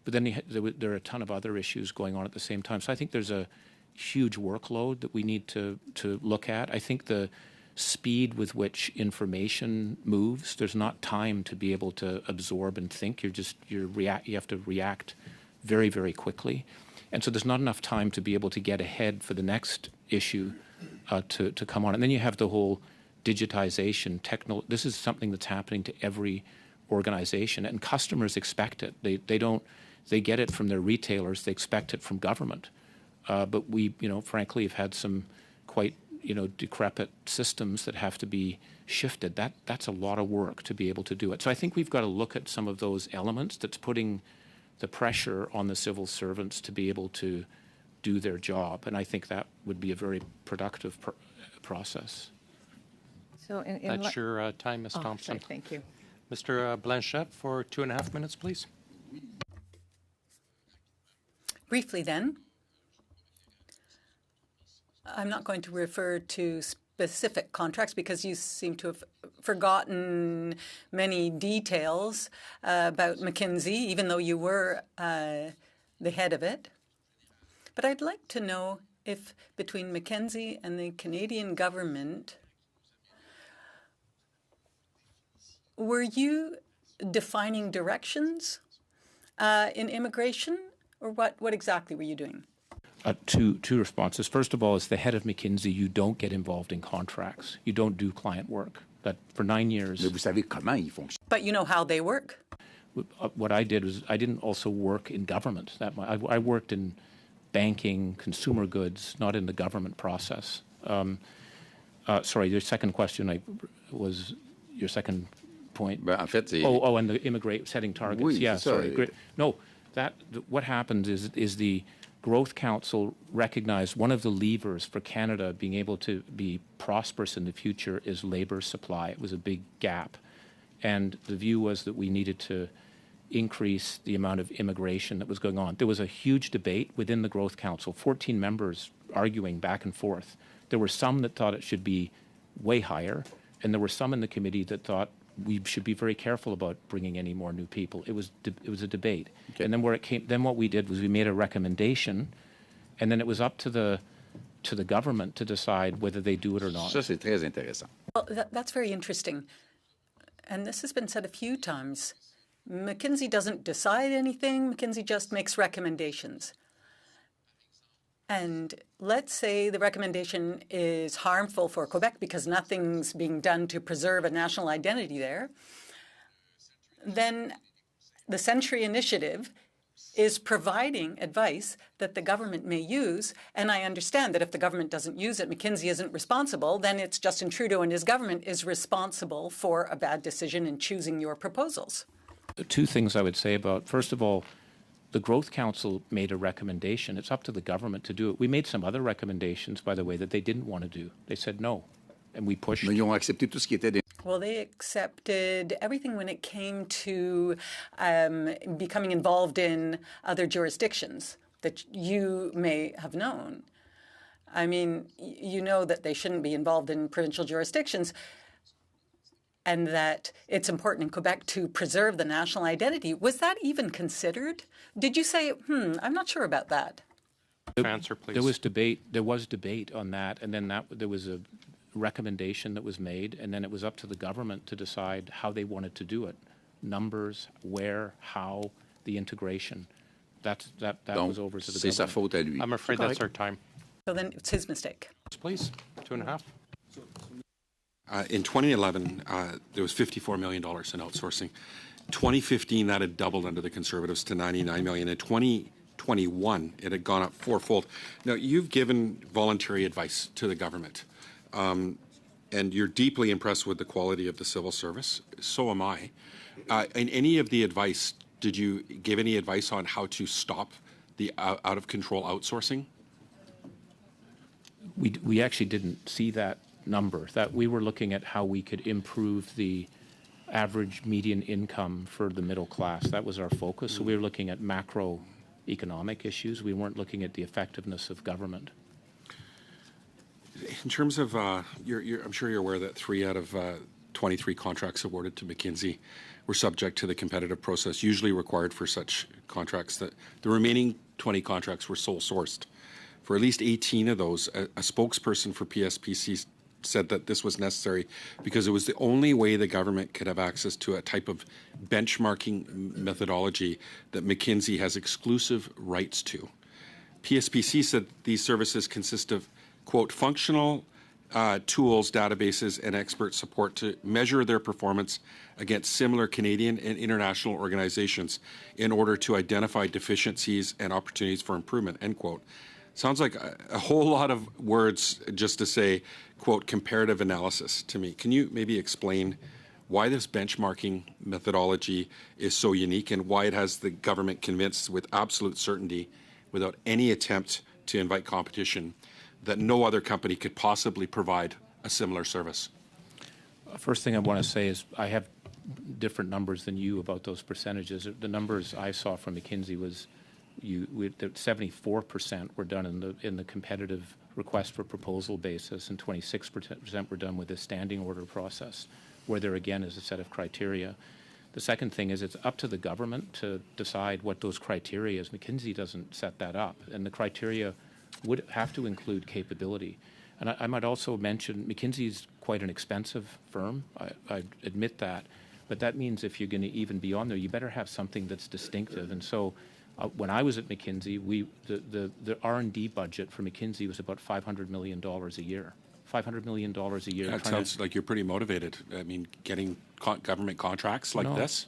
But then there are a ton of other issues going on at the same time. So I think there's a huge workload that we need to look at. I think the speed with which information moves, there's not time to be able to absorb and think. You have to react very, very quickly. And so there's not enough time to be able to get ahead for the next issue to come on. And then you have the whole digitization. This is something that's happening to every organization, and customers expect it. They get it from their retailers. They expect it from government. But we, frankly, have had some quite, decrepit systems that have to be shifted. That's a lot of work to be able to do it. So I think we've got to look at some of those elements that's putting the pressure on the civil servants to be able to do their job. And I think that would be a very productive process. So That's your time, Ms. Thompson. Sorry, thank you. Mr. Blanchette for 2.5 minutes, please. Briefly then, I'm not going to refer to specific contracts because you seem to have forgotten many details about McKinsey, even though you were the head of it. But I'd like to know if between McKinsey and the Canadian government, were you defining directions in immigration, or what exactly were you doing? Two responses. First of all, as the head of McKinsey, you don't get involved in contracts. You don't do client work. That for 9 years. Mais vous savez comment ils fonctionnent. But you know how they work. What I did was I didn't also work in government. I worked in banking, consumer goods, not in the government process. Sorry, your second question was your second point. Ben, en fait, and the setting targets. Oui, yeah, c'est ça. Sorry. Great. No, what happened is the Growth Council recognized one of the levers for Canada being able to be prosperous in the future is labor supply. It was a big gap. And the view was that we needed to increase the amount of immigration that was going on. There was a huge debate within the Growth Council, 14 members arguing back and forth. There were some that thought it should be way higher, and there were some in the committee that thought we should be very careful about bringing any more new people. It was a debate. Okay. And then what we did was we made a recommendation, and then it was up to the government to decide whether they do it or not. Ça, c'est très intéressant. Well, that's very interesting. And this has been said a few times. McKinsey doesn't decide anything. McKinsey just makes recommendations. And let's say the recommendation is harmful for Quebec because nothing's being done to preserve a national identity there. Then the Century Initiative is providing advice that the government may use. And I understand that if the government doesn't use it, McKinsey isn't responsible. Then it's Justin Trudeau and his government is responsible for a bad decision in choosing your proposals. Two things I would say about, first of all, the Growth Council made a recommendation. It's up to the government to do it. We made some other recommendations, by the way, that they didn't want to do. They said no, and we pushed. Mais ils ont accepté tout ce qui était. Well, they accepted everything when it came to becoming involved in other jurisdictions that you may have known. I mean, you know that they shouldn't be involved in provincial jurisdictions, and that it's important in Quebec to preserve the national identity. Was that even considered? Did you say, I'm not sure about that? Answer, please. There was debate on that, and then there was a recommendation that was made, and then it was up to the government to decide how they wanted to do it. Numbers, where, how, the integration. That was over to the C'est sa government. faute à lui. I'm afraid that's our time. So then it's his mistake. Please, 2.5. In 2011, there was $54 million in outsourcing. 2015, that had doubled under the Conservatives to $99 million. In 2021, it had gone up fourfold. Now, you've given voluntary advice to the government, and you're deeply impressed with the quality of the civil service. So am I. In any of the advice, did you give any advice on how to stop the out-of-control outsourcing? We actually didn't see that number. That we were looking at how we could improve the average median income for the middle class. That was our focus. So we were looking at macroeconomic issues. We weren't looking at the effectiveness of government. In terms of, I'm sure you're aware that 3 out of 23 contracts awarded to McKinsey were subject to the competitive process usually required for such contracts. That the remaining 20 contracts were sole sourced. For at least 18 of those, a spokesperson for PSPC said that this was necessary because it was the only way the government could have access to a type of benchmarking methodology that McKinsey has exclusive rights to. PSPC said these services consist of, quote, functional tools, databases, and expert support to measure their performance against similar Canadian and international organizations in order to identify deficiencies and opportunities for improvement, end quote. Sounds like a whole lot of words just to say, quote, comparative analysis to me. Can you maybe explain why this benchmarking methodology is so unique and why it has the government convinced with absolute certainty, without any attempt to invite competition, that no other company could possibly provide a similar service? First thing I want to say is I have different numbers than you about those percentages. The numbers I saw from McKinsey was 74% were done in the competitive request for proposal basis, and 26% were done with a standing order process, where there again is a set of criteria. The second thing is it's up to the government to decide what those criteria is. McKinsey doesn't set that up, and the criteria would have to include capability. And I might also mention McKinsey's quite an expensive firm. I admit that, but that means if you're going to even be on there, you better have something that's distinctive. And so when I was at McKinsey, the R&D budget for McKinsey was about $500 million a year. $500 million a year. That sounds like you're pretty motivated. I mean, getting government contracts like this,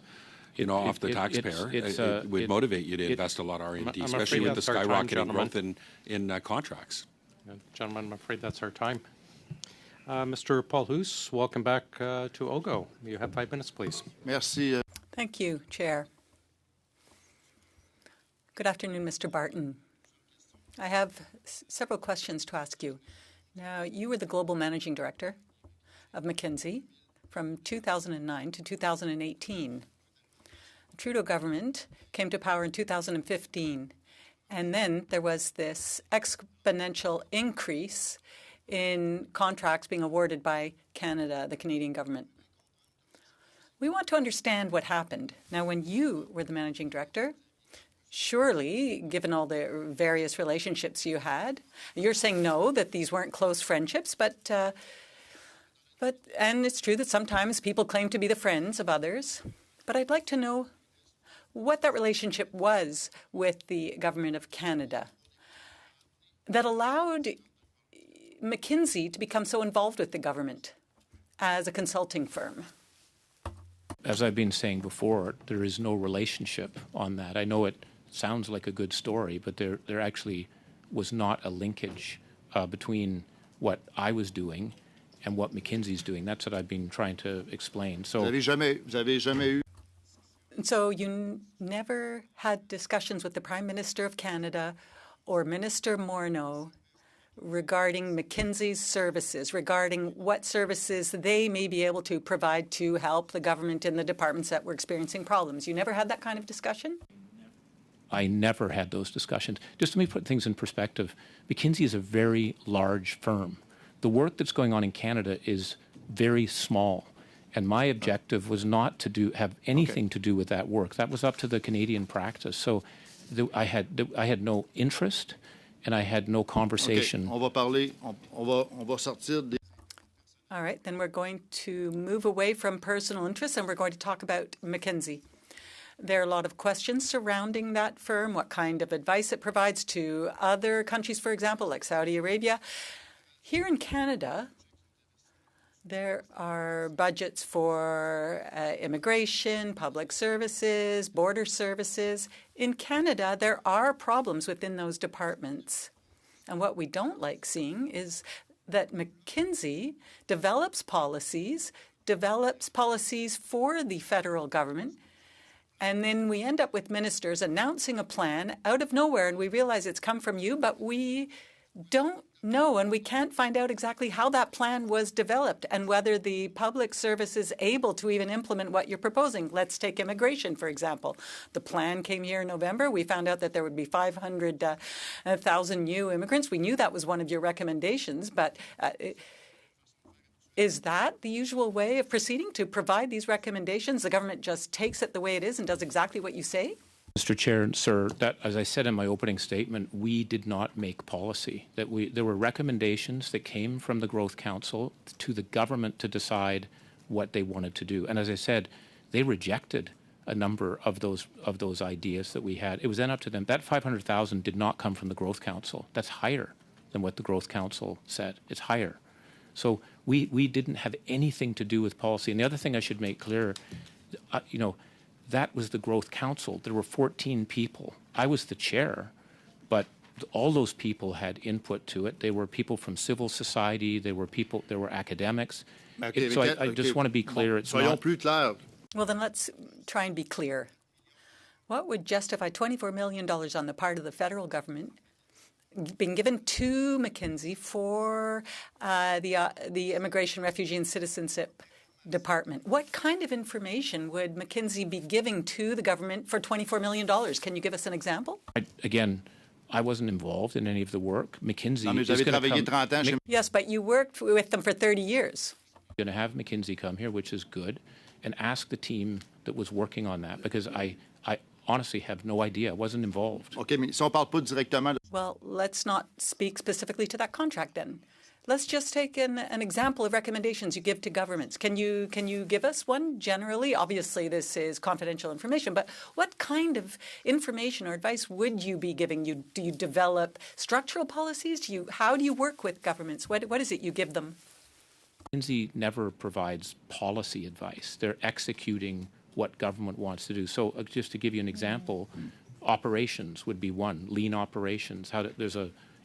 off the taxpayer, it would motivate you to invest a lot of R&D, especially with the skyrocketing growth in contracts. Gentlemen, I'm afraid that's our time. Mr. Paul Hoos, welcome back to OGGO. You have 5 minutes, please. Merci. Thank you, Chair. Good afternoon, Mr. Barton. I have several questions to ask you. Now, you were the Global Managing Director of McKinsey from 2009 to 2018. The Trudeau government came to power in 2015, and then there was this exponential increase in contracts being awarded by Canada, the Canadian government. We want to understand what happened. Now, when you were the Managing Director, surely, given all the various relationships you had, you're saying no, that these weren't close friendships, but and it's true that sometimes people claim to be the friends of others. But I'd like to know what that relationship was with the Government of Canada that allowed McKinsey to become so involved with the government as a consulting firm. As I've been saying before, there is no relationship on that. I know it sounds like a good story, but there actually was not a linkage between what I was doing and what McKinsey's doing. That's what I've been trying to explain. So, Vous avez jamais eu. So you never had discussions with the Prime Minister of Canada or Minister Morneau regarding McKinsey's services, regarding what services they may be able to provide to help the government in the departments that were experiencing problems. You never had that kind of discussion? I never had those discussions. Just let me put things in perspective. McKinsey is a very large firm. The work that's going on in Canada is very small. And my objective was not to have anything to do with that work. That was up to the Canadian practice. So I had no interest and I had no conversation. On va parler, on va sortir des. All right, then we're going to move away from personal interests and we're going to talk about McKinsey. There are a lot of questions surrounding that firm, what kind of advice it provides to other countries, for example, like Saudi Arabia. Here in Canada, there are budgets for immigration, public services, border services. In Canada, there are problems within those departments. And what we don't like seeing is that McKinsey develops policies for the federal government, and then we end up with ministers announcing a plan out of nowhere, and we realize it's come from you, but we don't know, and we can't find out exactly how that plan was developed and whether the public service is able to even implement what you're proposing. Let's take immigration, for example. The plan came here in November. We found out that there would be 500,000 new immigrants. We knew that was one of your recommendations, but is that the usual way of proceeding, to provide these recommendations? The government just takes it the way it is and does exactly what you say? Mr. Chair and Sir, that, as I said in my opening statement, we did not make policy. There were recommendations that came from the Growth Council to the government to decide what they wanted to do. And as I said, they rejected a number of those ideas that we had. It was then up to them. That 500,000 did not come from the Growth Council. That's higher than what the Growth Council said. It's higher. So we didn't have anything to do with policy. And the other thing I should make clear, that was the Growth Council. There were 14 people. I was the chair, but all those people had input to it. They were people from civil society. There were academics. So I just want to be clear. It's Soyons not. plus clairs. Well, then let's try and be clear. What would justify $24 million on the part of the federal government being given to McKinsey for the Immigration, Refugee and Citizenship Department? What kind of information would McKinsey be giving to the government for $24 million? Can you give us an example? I wasn't involved in any of the work. McKinsey Non, mais is vous avez going travaillé 30 ans chez Yes, but you worked with them for 30 years. to have McKinsey come here, which is good, and ask the team that was working on that, because I honestly have no idea. I wasn't involved. OK, mais si on parle pas directement de... Well, let's not speak specifically to that contract then. Let's just take an example of recommendations you give to governments. Can you give us one generally? Obviously, this is confidential information, but what kind of information or advice would you be giving? Do you develop structural policies? How do you work with governments? What is it you give them? McKinsey never provides policy advice. They're executing what government wants to do. So just to give you an example, operations would be one. Lean operations.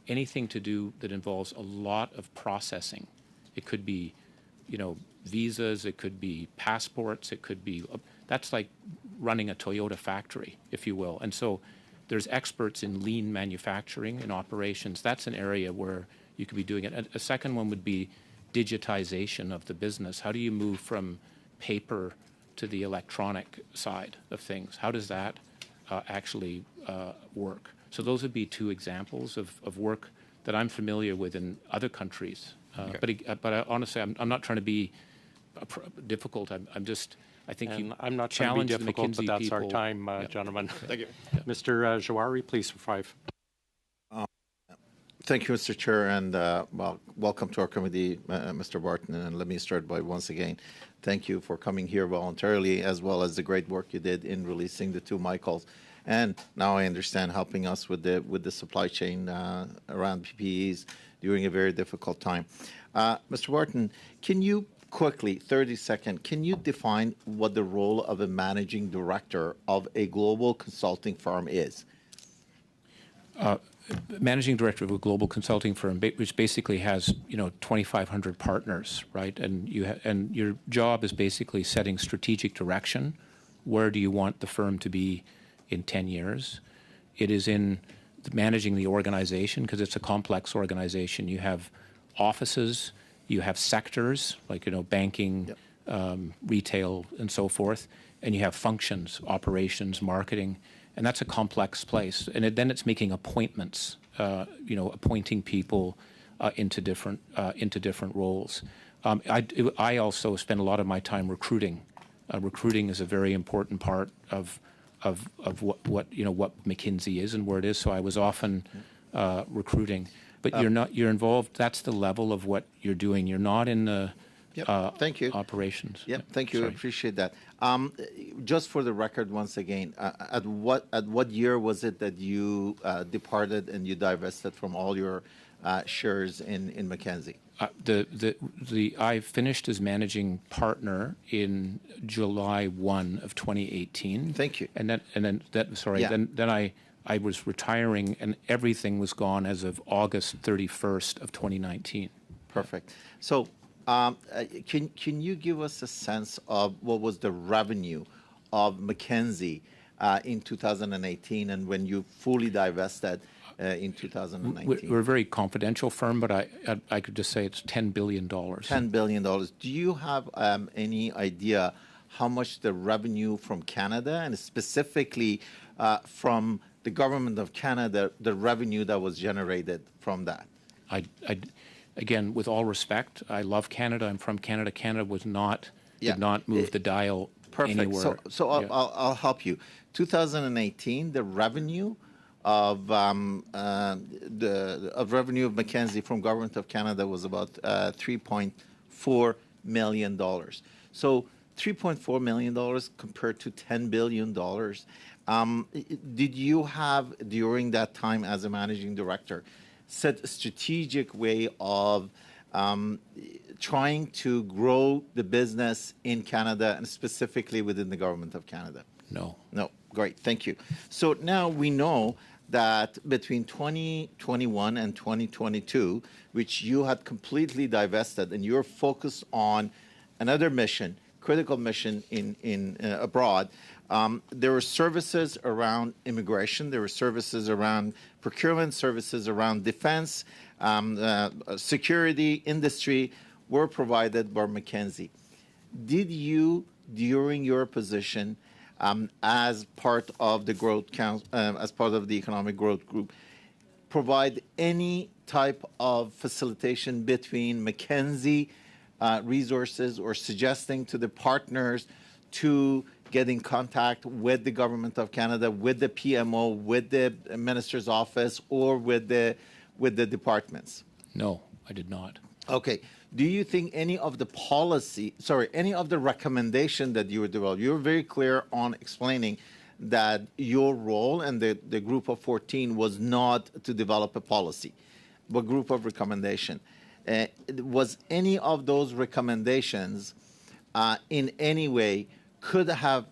Anything to do that involves a lot of processing. It could be, visas. It could be passports. It could be. That's like running a Toyota factory, if you will. And so there's experts in lean manufacturing and operations. That's an area where you could be doing it. A second one would be digitization of the business. How do you move from paper to the electronic side of things? How does that actually work? So those would be two examples of work that I'm familiar with in other countries. But honestly, I'm not trying to be difficult. I think I'm not trying to be challenge the difficult, McKinsey but that's our people. time, Yeah. gentlemen. Thank you. Mr. Jawari, please, for 5. Thank you, Mr. Chair, and welcome to our committee, Mr. Barton. And let me start by once again, thank you for coming here voluntarily, as well as the great work you did in releasing the 2 Michaels. And now I understand helping us with the supply chain around PPEs during a very difficult time. Mr. Barton, can you quickly, 30-second, can you define what the role of a managing director of a global consulting firm is? Managing director of a global consulting firm, which basically has 2,500 partners, right? And and your job is basically setting strategic direction. Where do you want the firm to be in 10 years? It is in managing the organization, because it's a complex organization. You have offices, you have sectors like banking, retail, and so forth, and you have functions, operations, marketing. And that's a complex place. And then it's making appointments, appointing people into different roles. I also spend a lot of my time recruiting. Recruiting is a very important part of what McKinsey is and where it is. So I was often recruiting. But you're involved. That's the level of what you're doing. You're not in the Thank you. operations. Yeah, thank you. I appreciate that. Just for the record, once again, at what year was it that you departed and you divested from all your shares in McKinsey? I finished as managing partner in July 1 of 2018. Thank you. And then I was retiring, and everything was gone as of August 31st of 2019. Perfect. So. Can you give us a sense of what was the revenue of McKinsey in 2018 and when you fully divested in 2019? We're a very confidential firm, but I could just say it's $10 billion. $10 billion. Do you have any idea how much the revenue from Canada, and specifically from the government of Canada, the revenue that was generated from that? Again, with all respect, I love Canada. I'm from Canada. Canada did not move the dial anywhere. So I'll help you. 2018, the revenue of revenue of McKinsey from government of Canada was about $3.4 million. So $3.4 million compared to $10 billion. Did you have, during that time as a managing director, set a strategic way of trying to grow the business in Canada and specifically within the government of Canada? No. No. Great. Thank you. So now we know that between 2021 and 2022, which you had completely divested and you're focused on another mission, critical mission in abroad, there were services around immigration, there were services around procurement, services around defense, security, industry were provided by McKinsey. Did you, during your position, as part of the growth council, as part of the economic growth group, provide any type of facilitation between McKinsey resources or suggesting to the partners to get in contact with the government of Canada, with the PMO, with the minister's office, or with the departments? No, I did not. Okay. Do you think any of the any of the recommendation that you were developed, you were very clear on explaining that your role and the group of 14 was not to develop a policy, but group of recommendation. Was any of those recommendations in any way could have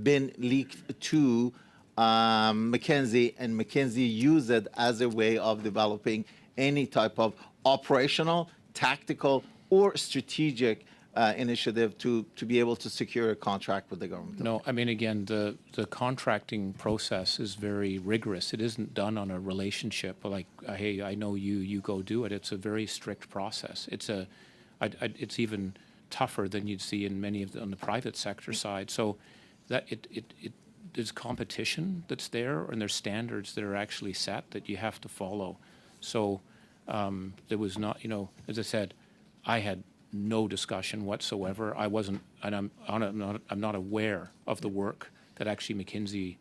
been leaked to McKinsey, and McKinsey used it as a way of developing any type of operational, tactical, or strategic initiative to be able to secure a contract with the government? No, I mean, again, the contracting process is very rigorous. It isn't done on a relationship like, hey, I know you, you go do it. It's a very strict process. It's it's even tougher than you'd see in many of on the private sector side. So that there's competition that's there, and there's standards that are actually set that you have to follow. So there was not, as I said, I had no discussion whatsoever. I wasn't, and I'm not aware of the work that actually McKinsey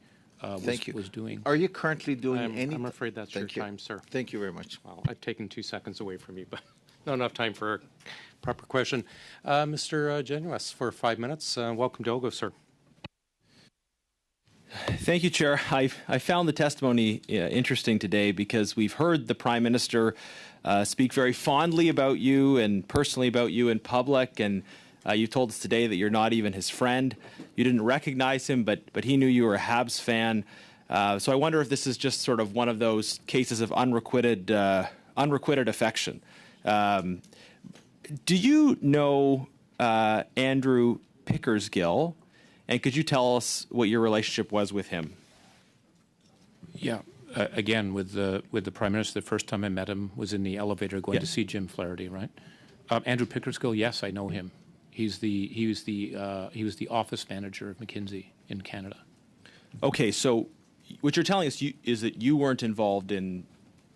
was doing. Are you currently doing any? I'm afraid that's your time, sir. Thank you very much. Well, I've taken 2 seconds away from you, but not enough time for a proper question. Mr. Genuis, for 5 minutes. Welcome to OGGO, sir. Thank you, Chair. I found the testimony interesting today because we've heard the Prime Minister speak very fondly about you and personally about you in public, and you told us today that you're not even his friend. You didn't recognize him, but he knew you were a Habs fan. So I wonder if this is just sort of one of those cases of unrequited affection. Do you know Andrew Pickersgill? And could you tell us what your relationship was with him? Yeah, again, with the Prime Minister, the first time I met him was in the elevator going to see Jim Flaherty, right? Andrew Pickersgill, yes, I know him. He was the office manager of McKinsey in Canada. Okay, so what you're telling us is that you weren't involved in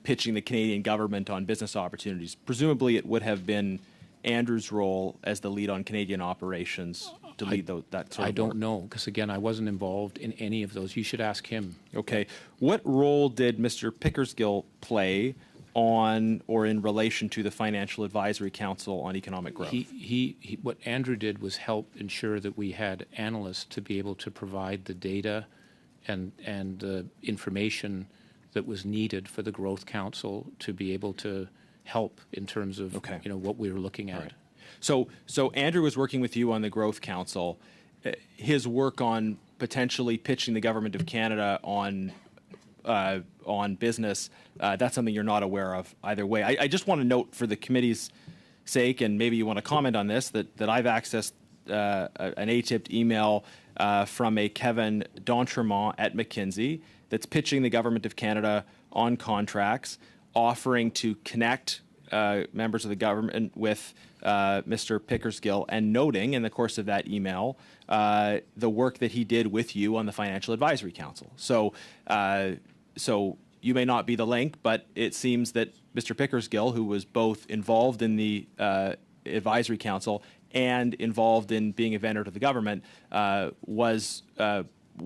pitching the Canadian government on business opportunities. Presumably, it would have been Andrew's role as the lead on Canadian operations to lead that sort of I don't know, because again, I wasn't involved in any of those. You should ask him. Okay. What role did Mr. Pickersgill play on or in relation to the Financial Advisory Council on Economic Growth? What Andrew did was help ensure that we had analysts to be able to provide the data and the information that was needed for the Growth Council to be able to help in terms of what we were looking at. Right. So Andrew was working with you on the Growth Council. His work on potentially pitching the Government of Canada on business, that's something you're not aware of either way. I just want to note for the committee's sake, and maybe you want to comment on this, that I've accessed an ATIP'd email from a Kevin d'Entremont at McKinsey that's pitching the Government of Canada on contracts, offering to connect members of the government with Mr. Pickersgill, and noting in the course of that email the work that he did with you on the Financial Advisory Council. So you may not be the link, but it seems that Mr. Pickersgill, who was both involved in the Advisory Council and involved in being a vendor to the government, was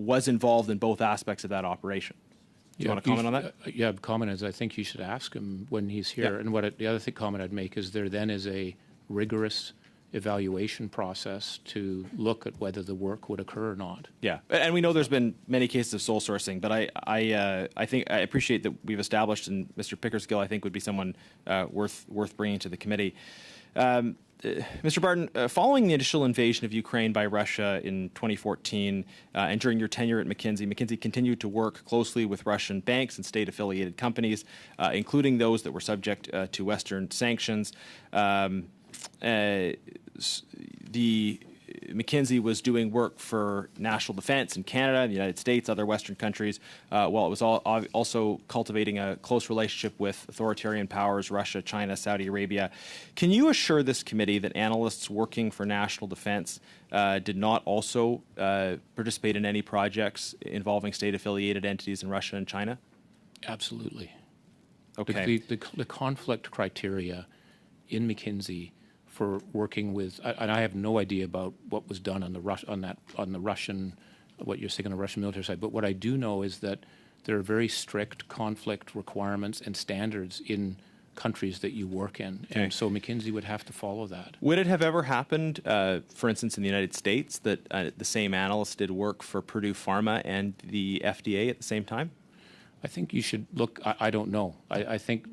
involved in both aspects of that operation. Do you want to comment on that? Yeah, comment is I think you should ask him when he's here. Yeah. And the other comment I'd make is there then is a rigorous evaluation process to look at whether the work would occur or not. Yeah, and we know there's been many cases of sole sourcing, but I think I appreciate that we've established, and Mr. Pickersgill I think would be someone worth bringing to the committee. Mr. Barton, following the initial invasion of Ukraine by Russia in 2014 and during your tenure at McKinsey continued to work closely with Russian banks and state-affiliated companies, including those that were subject to Western sanctions. McKinsey was doing work for national defense in Canada, the United States, other Western countries, while it was also cultivating a close relationship with authoritarian powers, Russia, China, Saudi Arabia. Can you assure this committee that analysts working for national defense did not also participate in any projects involving state-affiliated entities in Russia and China? Absolutely. Okay. The conflict criteria in McKinsey for working with, and I have no idea about what was done on the Russian, what you're saying on the Russian military side. But what I do know is that there are very strict conflict requirements and standards in countries that you work in, and so McKinsey would have to follow that. Would it have ever happened, for instance, in the United States, that the same analyst did work for Purdue Pharma and the FDA at the same time? I think you should look. I don't know. I think.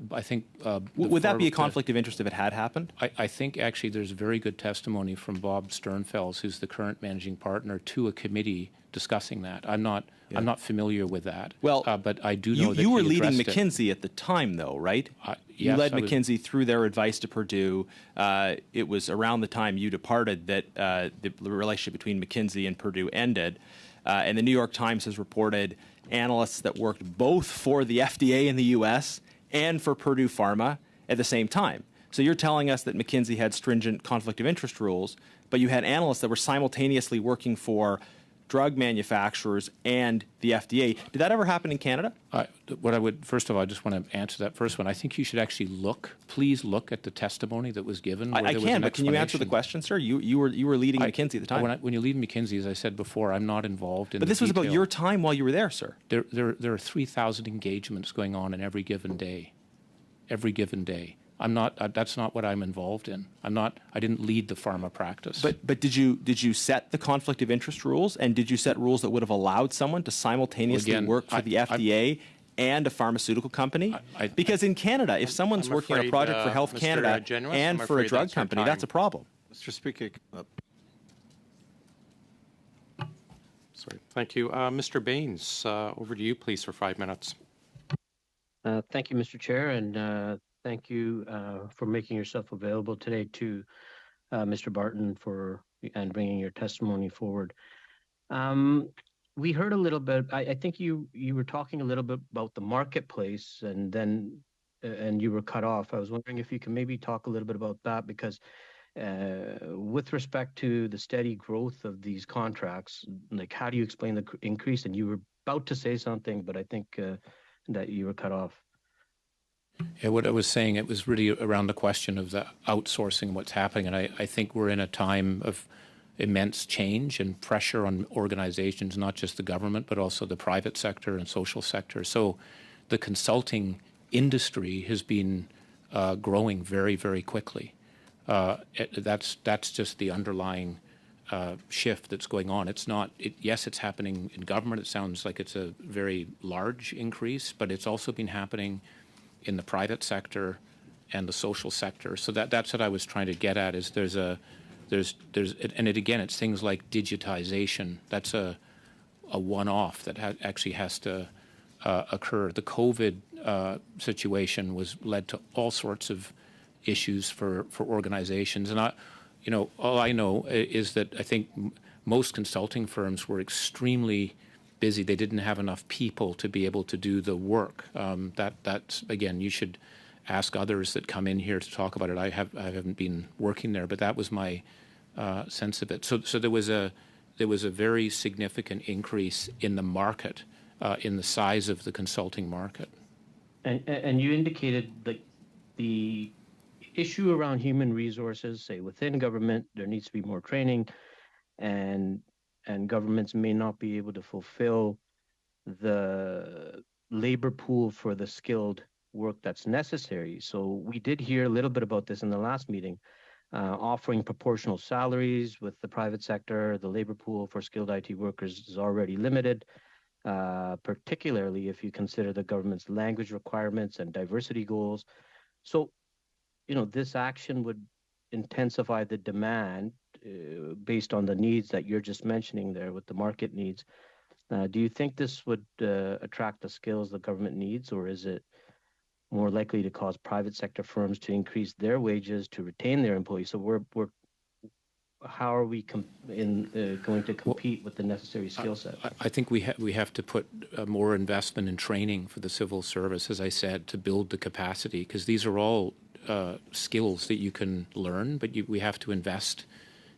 Would that be a conflict of interest if it had happened? I think actually there's very good testimony from Bob Sternfels, who's the current managing partner, to a committee discussing that. I'm not familiar with that. Well, but I do know that you were leading addressed McKinsey at the time, though, right? You yes, led McKinsey through their advice to Purdue. It was around the time you departed that the relationship between McKinsey and Purdue ended, and the New York Times has reported analysts that worked both for the FDA in the U.S. and for Purdue Pharma at the same time. So you're telling us that McKinsey had stringent conflict of interest rules, but you had analysts that were simultaneously working for drug manufacturers and the FDA. Did that ever happen in Canada? First of all, I just want to answer that first one. I think you should actually please look at the testimony that was given. I can, but can you answer the question, sir? You were leading McKinsey at the time. When you lead McKinsey, as I said before, I'm not involved in. But this was about your time while you were there, sir. There are 3,000 engagements going on in every given day. Every given day. I'm not. That's not what I'm involved in. I'm not. I didn't lead the pharma practice. But did you set the conflict of interest rules, and did you set rules that would have allowed someone to simultaneously work for the FDA and a pharmaceutical company? Because in Canada, if someone's working on a project for Health Canada and for a drug company, that's a problem. Mr. Speaker. Sorry. Thank you. Mr. Baines, over to you, please, for 5 minutes. Thank you, Mr. Chair, and thank you for making yourself available today to Mr. Barton and bringing your testimony forward. We heard a little bit. I think you were talking a little bit about the marketplace, and you were cut off. I was wondering if you can maybe talk a little bit about that, because with respect to the steady growth of these contracts, like how do you explain the increase? And you were about to say something, but I think that you were cut off. Yeah, what I was saying, it was really around the question of the outsourcing, what's happening. And I think we're in a time of immense change and pressure on organizations, not just the government, but also the private sector and social sector. So the consulting industry has been growing very, very quickly. That's just the underlying shift that's going on. It's not, yes, it's happening in government. It sounds like it's a very large increase, but it's also been happening in the private sector and the social sector. So that's what I was trying to get at, is it's things like digitization. That's a one-off that actually has to occur. The COVID situation led to all sorts of issues for organizations. And all I know is that I think most consulting firms were extremely busy. They didn't have enough people to be able to do the work. That's again, you should ask others that come in here to talk about it. I haven't been working there, but that was my sense of it. So there was a very significant increase in the market, in the size of the consulting market. And you indicated the issue around human resources, say within government, there needs to be more training, and governments may not be able to fulfill the labor pool for the skilled work that's necessary. So we did hear a little bit about this in the last meeting, offering proportional salaries with the private sector. The labor pool for skilled IT workers is already limited, particularly if you consider the government's language requirements and diversity goals. So, this action would intensify the demand based on the needs that you're just mentioning there with the market needs. Do you think this would attract the skills the government needs, or is it more likely to cause private sector firms to increase their wages to retain their employees? So how are we going to compete with the necessary skill set? I think we have to put more investment in training for the civil service, as I said, to build the capacity, because these are all skills that you can learn, but we have to invest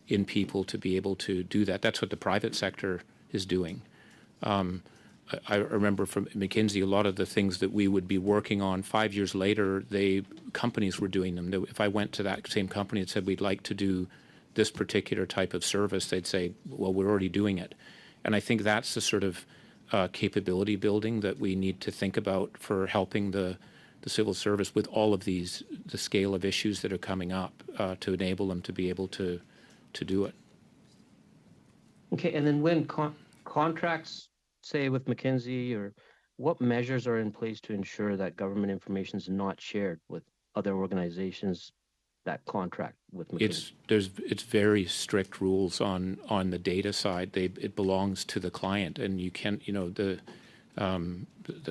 in people to be able to do that. That's what the private sector is doing. I remember from McKinsey, a lot of the things that we would be working on 5 years later, companies were doing them. If I went to that same company and said, we'd like to do this particular type of service, they'd say, well, we're already doing it. And I think that's the sort of capability building that we need to think about for helping the civil service with all of the scale of issues that are coming up to enable them to be able to do it. Okay, and then when contracts, say with McKinsey, or what measures are in place to ensure that government information is not shared with other organizations that contract with McKinsey? It's very strict rules on the data side. It belongs to the client, and you can't,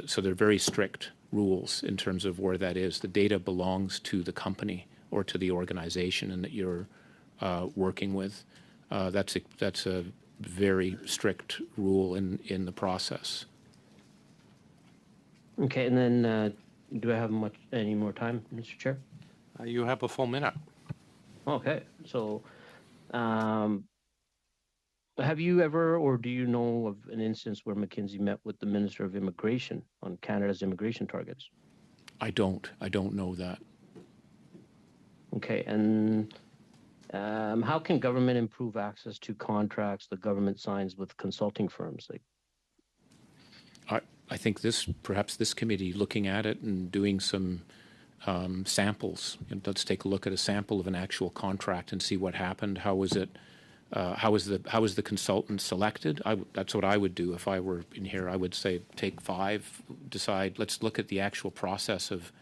so they're very strict rules in terms of where that is. The data belongs to the company or to the organization and that you're working with. That's a very strict rule in the process. Okay, and then do I have any more time, Mr. Chair? You have a full minute. Okay, so have you ever, or do you know of an instance where McKinsey met with the Minister of Immigration on Canada's immigration targets? I don't know that. Okay, and how can government improve access to contracts the government signs with consulting firms? I think perhaps this committee looking at it and doing some samples. Let's take a look at a sample of an actual contract and see what happened. How was it? How was the consultant selected? That's what I would do if I were in here. I would say take 5, decide. Let's look at the actual process of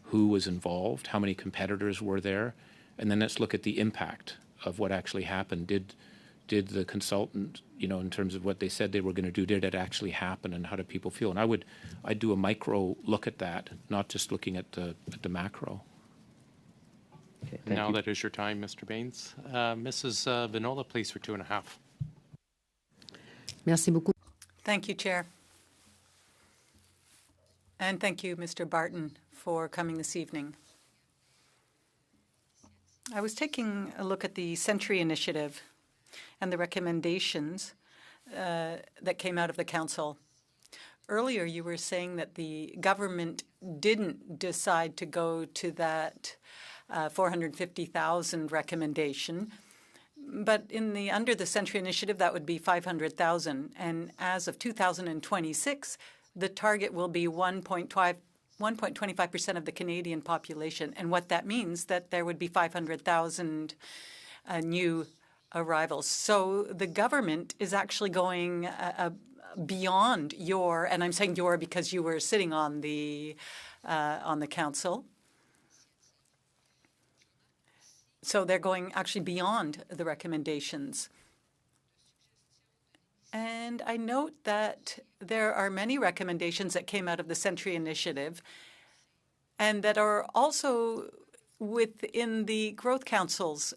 who was involved, how many competitors were there, and then let's look at the impact of what actually happened. Did the consultant, in terms of what they said they were going to do, did it actually happen, and how do people feel? And I'd do a micro look at that, not just looking at the macro. Okay, now that is your time, Mr. Baines. Mrs. Vinola, please, for 2.5. Merci beaucoup. Thank you, Chair. And thank you, Mr. Barton, for coming this evening. I was taking a look at the Century Initiative and the recommendations that came out of the Council. Earlier, you were saying that the government didn't decide to go to that 450,000 recommendation, but under the Century Initiative, that would be 500,000. And as of 2026, the target will be 1.25% of the Canadian population. And what that means, that there would be 500,000 new arrivals. So the government is actually going beyond your, and I'm saying your because you were sitting on the council. So they're going actually beyond the recommendations. And I note that there are many recommendations that came out of the Century Initiative and that are also within the Growth Council's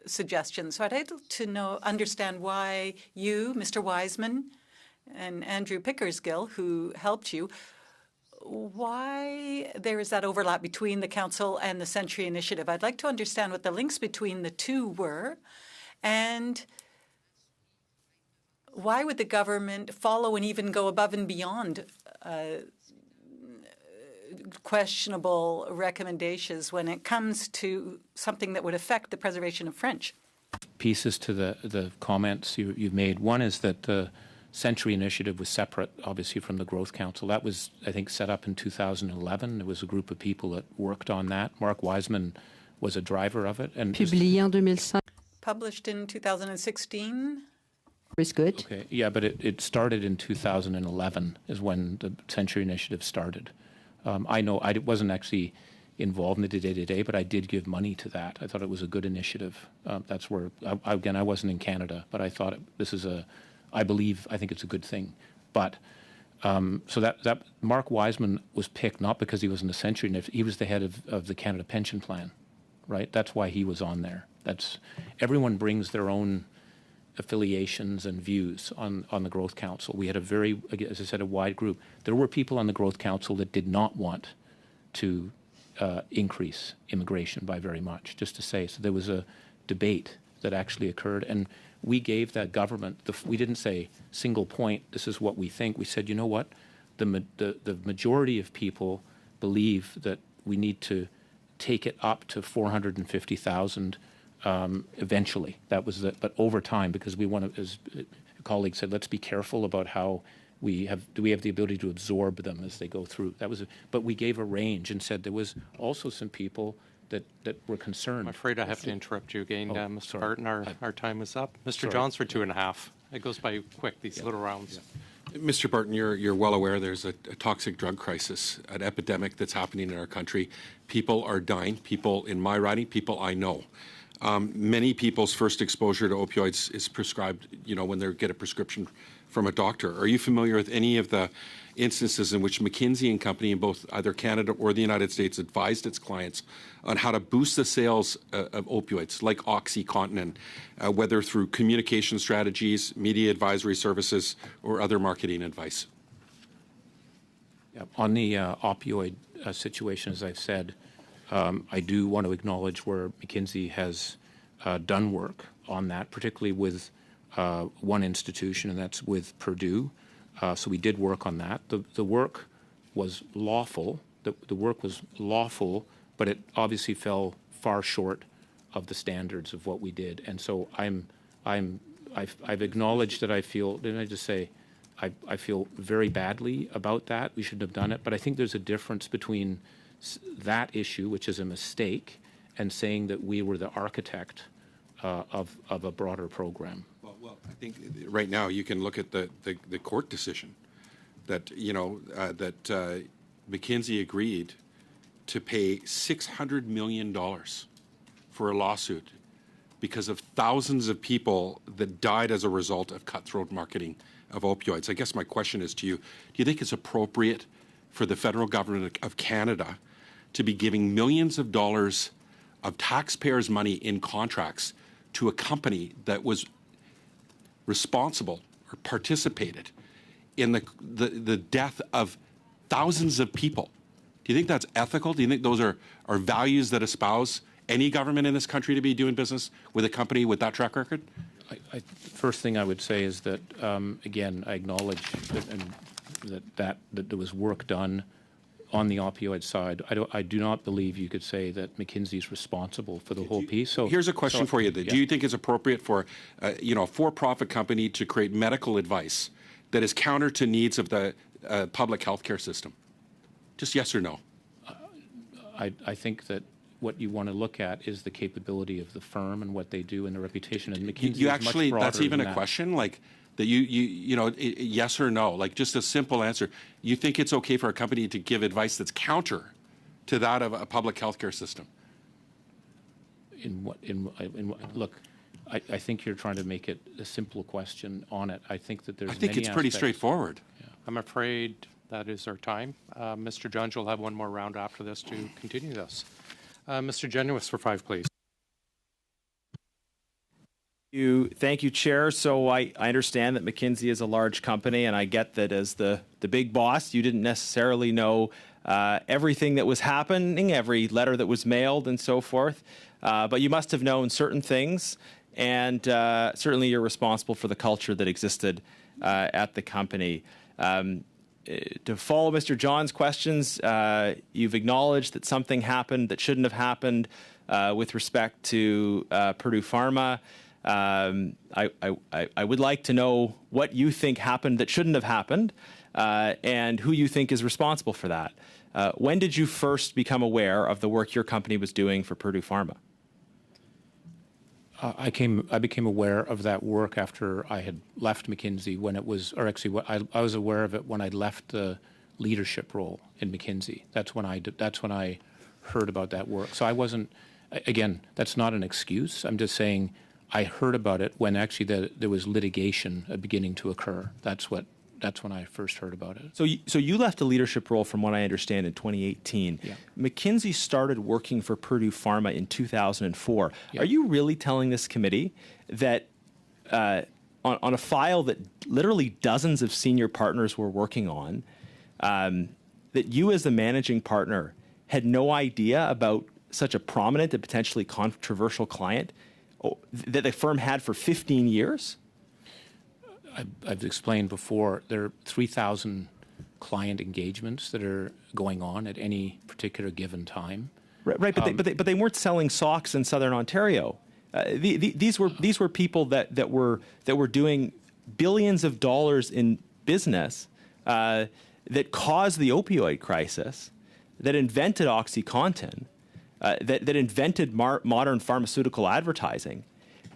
suggestions. So I'd like to understand why you, Mr. Wiseman, and Andrew Pickersgill, who helped you, why there is that overlap between the Council and the Century Initiative. I'd like to understand what the links between the two were, and why would the government follow and even go above and beyond questionable recommendations when it comes to something that would affect the preservation of French? Pieces to the comments you've made. One is that the Century Initiative was separate, obviously, from the Growth Council. That was, I think, set up in 2011. There was a group of people that worked on that. Mark Wiseman was a driver of it. And Publié en 2005. Published in 2016. Is good. Okay, yeah, but it started in 2011 is when the Century Initiative started. I know I wasn't actually involved in the day-to-day, but I did give money to that. I thought it was a good initiative. That's where, again, I wasn't in Canada, but I thought this is I think it's a good thing. But so that Mark Wiseman was picked not because he was an Accenture, he was the head of the Canada Pension Plan, right? That's why he was on there. Everyone brings their own affiliations and views on the Growth Council. We had as I said, a wide group. There were people on the Growth Council that did not want to increase immigration by very much, just to say. So there was a debate that actually occurred, and we gave that government, we didn't say single point, this is what we think. We said, you know what, the majority of people believe that we need to take it up to 450,000 eventually. That was but over time, because we want to, as a colleague said, let's be careful about how do we have the ability to absorb them as they go through. But we gave a range and said there was also some people that were concerned. I'm afraid I have to interrupt you again, Mr. Barton. Our time is up. Mr. Johns for 2.5. It goes by quick, these little rounds. Yeah. Mr. Barton, you're well aware there's a toxic drug crisis, an epidemic that's happening in our country. People are dying, people in my riding, people I know. Many people's first exposure to opioids is prescribed, when they get a prescription from a doctor. Are you familiar with any of the instances in which McKinsey & Company in both either Canada or the United States advised its clients on how to boost the sales of opioids like OxyContin, whether through communication strategies, media advisory services, or other marketing advice? Yeah. On the opioid situation, as I've said, I do want to acknowledge where McKinsey has done work on that, particularly with one institution, and that's with Purdue. So we did work on that. The work was lawful. The work was lawful, but it obviously fell far short of the standards of what we did. And so I've acknowledged that I feel. Didn't I just say I feel very badly about that? We shouldn't have done it. But I think there's a difference between that issue, which is a mistake, and saying that we were the architect of a broader program. Well, I think right now you can look at the court decision that that McKinsey agreed to pay $600 million for a lawsuit because of thousands of people that died as a result of cutthroat marketing of opioids. I guess my question is to you: do you think it's appropriate for the federal government of Canada to be giving millions of dollars of taxpayers' money in contracts to a company that was responsible or participated in the death of thousands of people? Do you think that's ethical? Do you think those are values that espouse any government in this country to be doing business with a company with that track record? First thing I would say is that, again, I acknowledge that there was work done on the opioid side. I do not believe you could say that McKinsey is responsible for the whole piece. So here's a question for you. Then. Yeah. Do you think it's appropriate for a for-profit company to create medical advice that is counter to needs of the public healthcare system? Just yes or no. I think that what you want to look at is the capability of the firm and what they do and the reputation. And McKinsey you is actually much broader that's even than a that. question like. That yes or no, like just a simple answer. You think it's okay for a company to give advice that's counter to that of a public healthcare system? Look, I think you're trying to make it a simple question on it. I think that there's I think many it's pretty aspects. straightforward. Yeah. I'm afraid that is our time. Mr. Johns, you'll have one more round after this to continue this. Mr. Genuis for 5, please. Thank you, Chair. So I understand that McKinsey is a large company, and I get that as the big boss, you didn't necessarily know everything that was happening, every letter that was mailed and so forth. But you must have known certain things, and certainly you're responsible for the culture that existed at the company. To follow Mr. John's questions, you've acknowledged that something happened that shouldn't have happened with respect to Purdue Pharma. I would like to know what you think happened that shouldn't have happened, and who you think is responsible for that. When did you first become aware of the work your company was doing for Purdue Pharma? I became aware of that work after I had left McKinsey when it was, or actually I was aware of it when I left the leadership role in McKinsey. That's when I heard about that work. So I wasn't, again, that's not an excuse. I'm just saying I heard about it when actually there was litigation beginning to occur. That's when I first heard about it. So you left a leadership role, from what I understand, in 2018. Yeah. McKinsey started working for Purdue Pharma in 2004. Yeah. Are you really telling this committee that on a file that literally dozens of senior partners were working on, that you as the managing partner had no idea about such a prominent and potentially controversial client that the firm had for 15 years? I've explained before, there are 3,000 client engagements that are going on at any particular given time. Right, but they weren't selling socks in Southern Ontario. These were people that were doing billions of dollars in business that caused the opioid crisis, that invented OxyContin, that invented modern pharmaceutical advertising.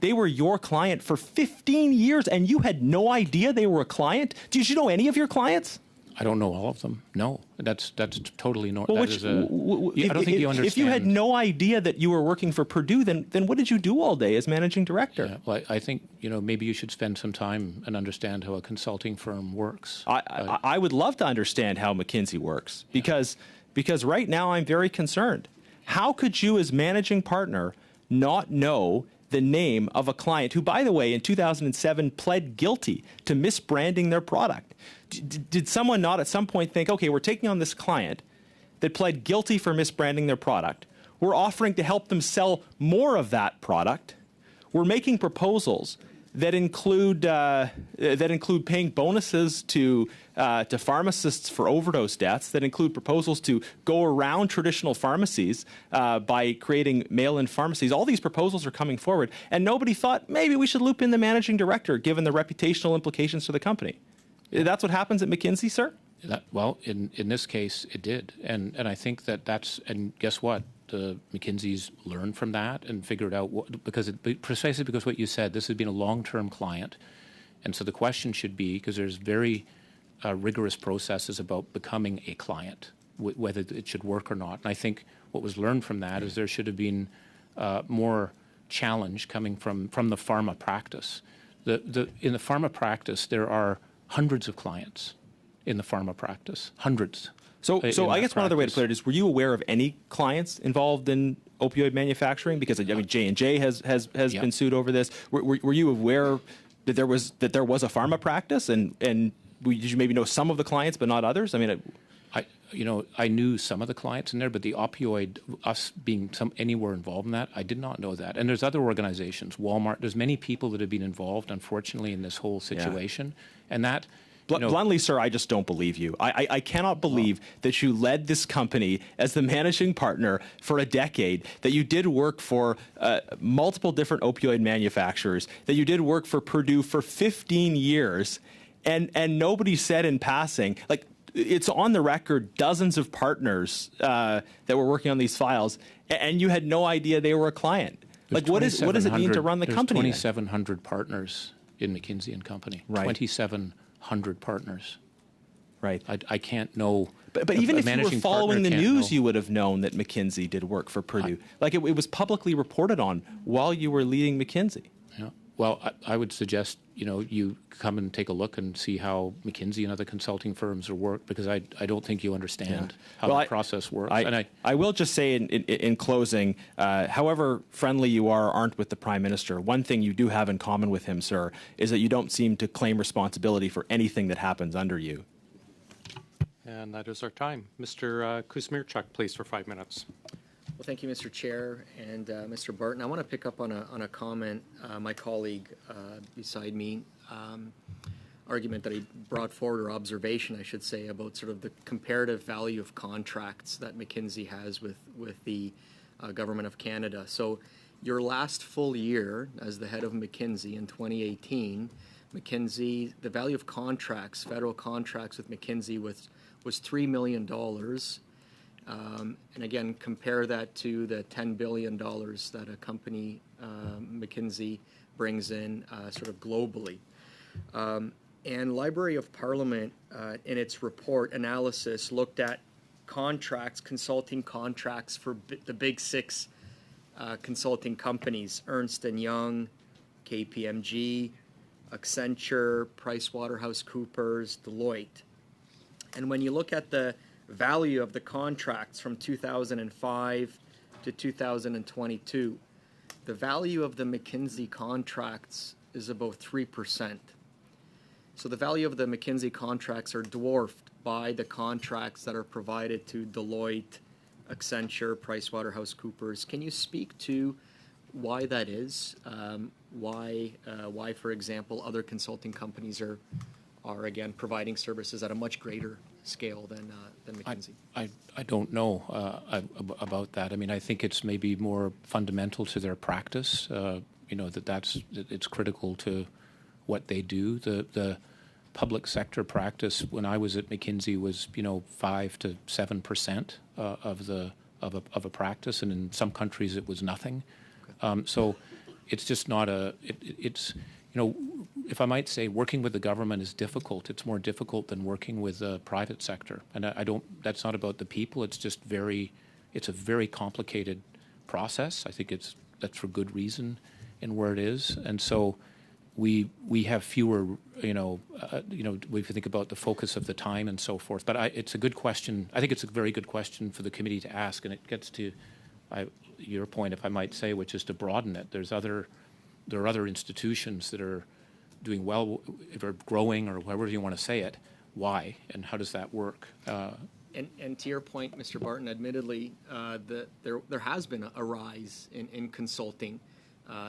They were your client for 15 years, and you had no idea they were a client? Did you know any of your clients? I don't know all of them. No, that's totally normal. Well, I don't think you understand. If you had no idea that you were working for Purdue, then what did you do all day as managing director? Yeah, well, I think maybe you should spend some time and understand how a consulting firm works. I would love to understand how McKinsey works, because right now I'm very concerned. How could you, as managing partner, not know the name of a client who, by the way, in 2007 pled guilty to misbranding their product? Did someone not at some point think, okay, we're taking on this client that pled guilty for misbranding their product. We're offering to help them sell more of that product. We're making proposals that include paying bonuses to pharmacists for overdose deaths, that include proposals to go around traditional pharmacies by creating mail-in pharmacies. All these proposals are coming forward, and nobody thought maybe we should loop in the managing director, given the reputational implications to the company. That's what happens at McKinsey, sir? Well, in this case, it did, and I think and guess what? The McKinsey's learned from that and figured out precisely because what you said, this has been a long-term client, and so the question should be, because there's very rigorous processes about becoming a client, whether it should work or not. And I think what was learned from that is there should have been more challenge coming from the pharma practice. In the pharma practice, there are hundreds of clients in the pharma practice, hundreds. So I guess one other way to put it is, were you aware of any clients involved in opioid manufacturing? Because J&J has been sued over this. Were you aware that there was a pharma practice, and did you maybe know some of the clients but not others? I mean, I knew some of the clients in there, but the opioid, us being anywhere involved in that, I did not know that. And there's other organizations, Walmart. There's many people that have been involved, unfortunately, in this whole situation, and that. Bluntly, sir, I just don't believe you. I cannot believe that you led this company as the managing partner for a decade, that you did work for multiple different opioid manufacturers, that you did work for Purdue for 15 years, and nobody said in passing, like, it's on the record, dozens of partners that were working on these files, and you had no idea they were a client. Like, what does it mean to run the company? There's 2,700 partners in McKinsey and Company. Right. 2,700 partners. Right. I can't know. But even if you were following the news, you would have known that McKinsey did work for Purdue. It was publicly reported on while you were leading McKinsey. Yeah. Well, I would suggest, you come and take a look and see how McKinsey and other consulting firms work, because I don't think you understand how the process works. I will just say in closing, however friendly you are or aren't with the Prime Minister, one thing you do have in common with him, sir, is that you don't seem to claim responsibility for anything that happens under you. And that is our time. Mr. Kuzmierczuk, please, for 5 minutes. Well, thank you, Mr. Chair and Mr. Barton. I want to pick up on a comment my colleague beside me, argument that he brought forward, or observation, I should say, about sort of the comparative value of contracts that McKinsey has with the Government of Canada. So your last full year as the head of McKinsey in 2018, McKinsey, the value of contracts, federal contracts with McKinsey was $3 million. And again, compare that to the $10 billion that a company, McKinsey, brings in sort of globally. And Library of Parliament, in its report analysis, looked at contracts, consulting contracts for the big six consulting companies, Ernst & Young, KPMG, Accenture, PricewaterhouseCoopers, Deloitte. And when you look at the value of the contracts from 2005 to 2022, the value of the McKinsey contracts is about 3%. So the value of the McKinsey contracts are dwarfed by the contracts that are provided to Deloitte, Accenture, PricewaterhouseCoopers. Can you speak to why that is? Why, for example, other consulting companies are again providing services at a much greater scale than McKinsey? I don't know about that. I mean, I think it's maybe more fundamental to their practice. That it's critical to what they do. The public sector practice when I was at McKinsey was 5 to 7% of a practice, and in some countries it was nothing. Okay. So it's just not it's if I might say, working with the government is difficult. It's more difficult than working with the private sector, and that's not about the people. It's just it's a very complicated process. I think that's for good reason in where it is, and so we have fewer, we think about the focus of the time and so forth. But it's a good question. I think it's a very good question for the committee to ask, and it gets to your point, if I might say, which is to broaden it. There are other institutions that are doing well, if they're growing, or however you want to say it. Why, and how does that work? And to your point, Mr. Barton, admittedly, there has been a rise in consulting,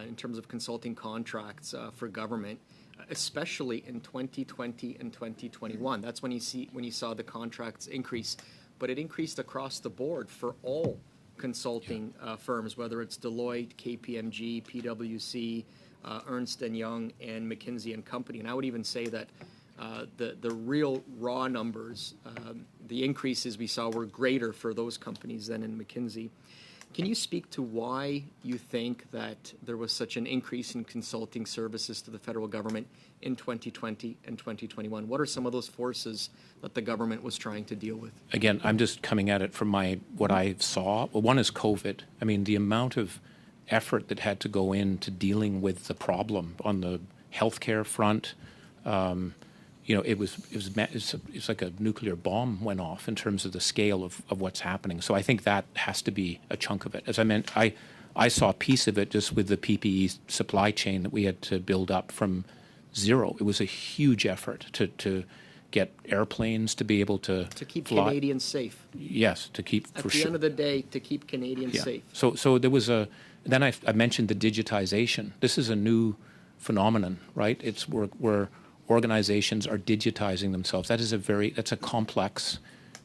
in terms of consulting contracts for government, especially in 2020 and 2021. That's when you saw the contracts increase, but it increased across the board for all consulting firms, whether it's Deloitte, KPMG, PwC, Ernst & Young, and McKinsey & Company. And I would even say that the real raw numbers, the increases we saw were greater for those companies than in McKinsey. Can you speak to why you think that there was such an increase in consulting services to the federal government in 2020 and 2021? What are some of those forces that the government was trying to deal with? Again, I'm just coming at it from what I saw. Well, one is COVID. I mean, the amount of effort that had to go into dealing with the problem on the healthcare front, it's like a nuclear bomb went off in terms of the scale of what's happening. So I think that has to be a chunk of it. As I meant, I saw a piece of it just with the PPE supply chain that we had to build up from zero. It was a huge effort to get airplanes to be able to keep fly. Canadians safe. Yes, to keep at the end of the day, to keep Canadians safe. So there was then I mentioned the digitization. This is a new phenomenon, right? It's where organizations are digitizing themselves. That's a complex,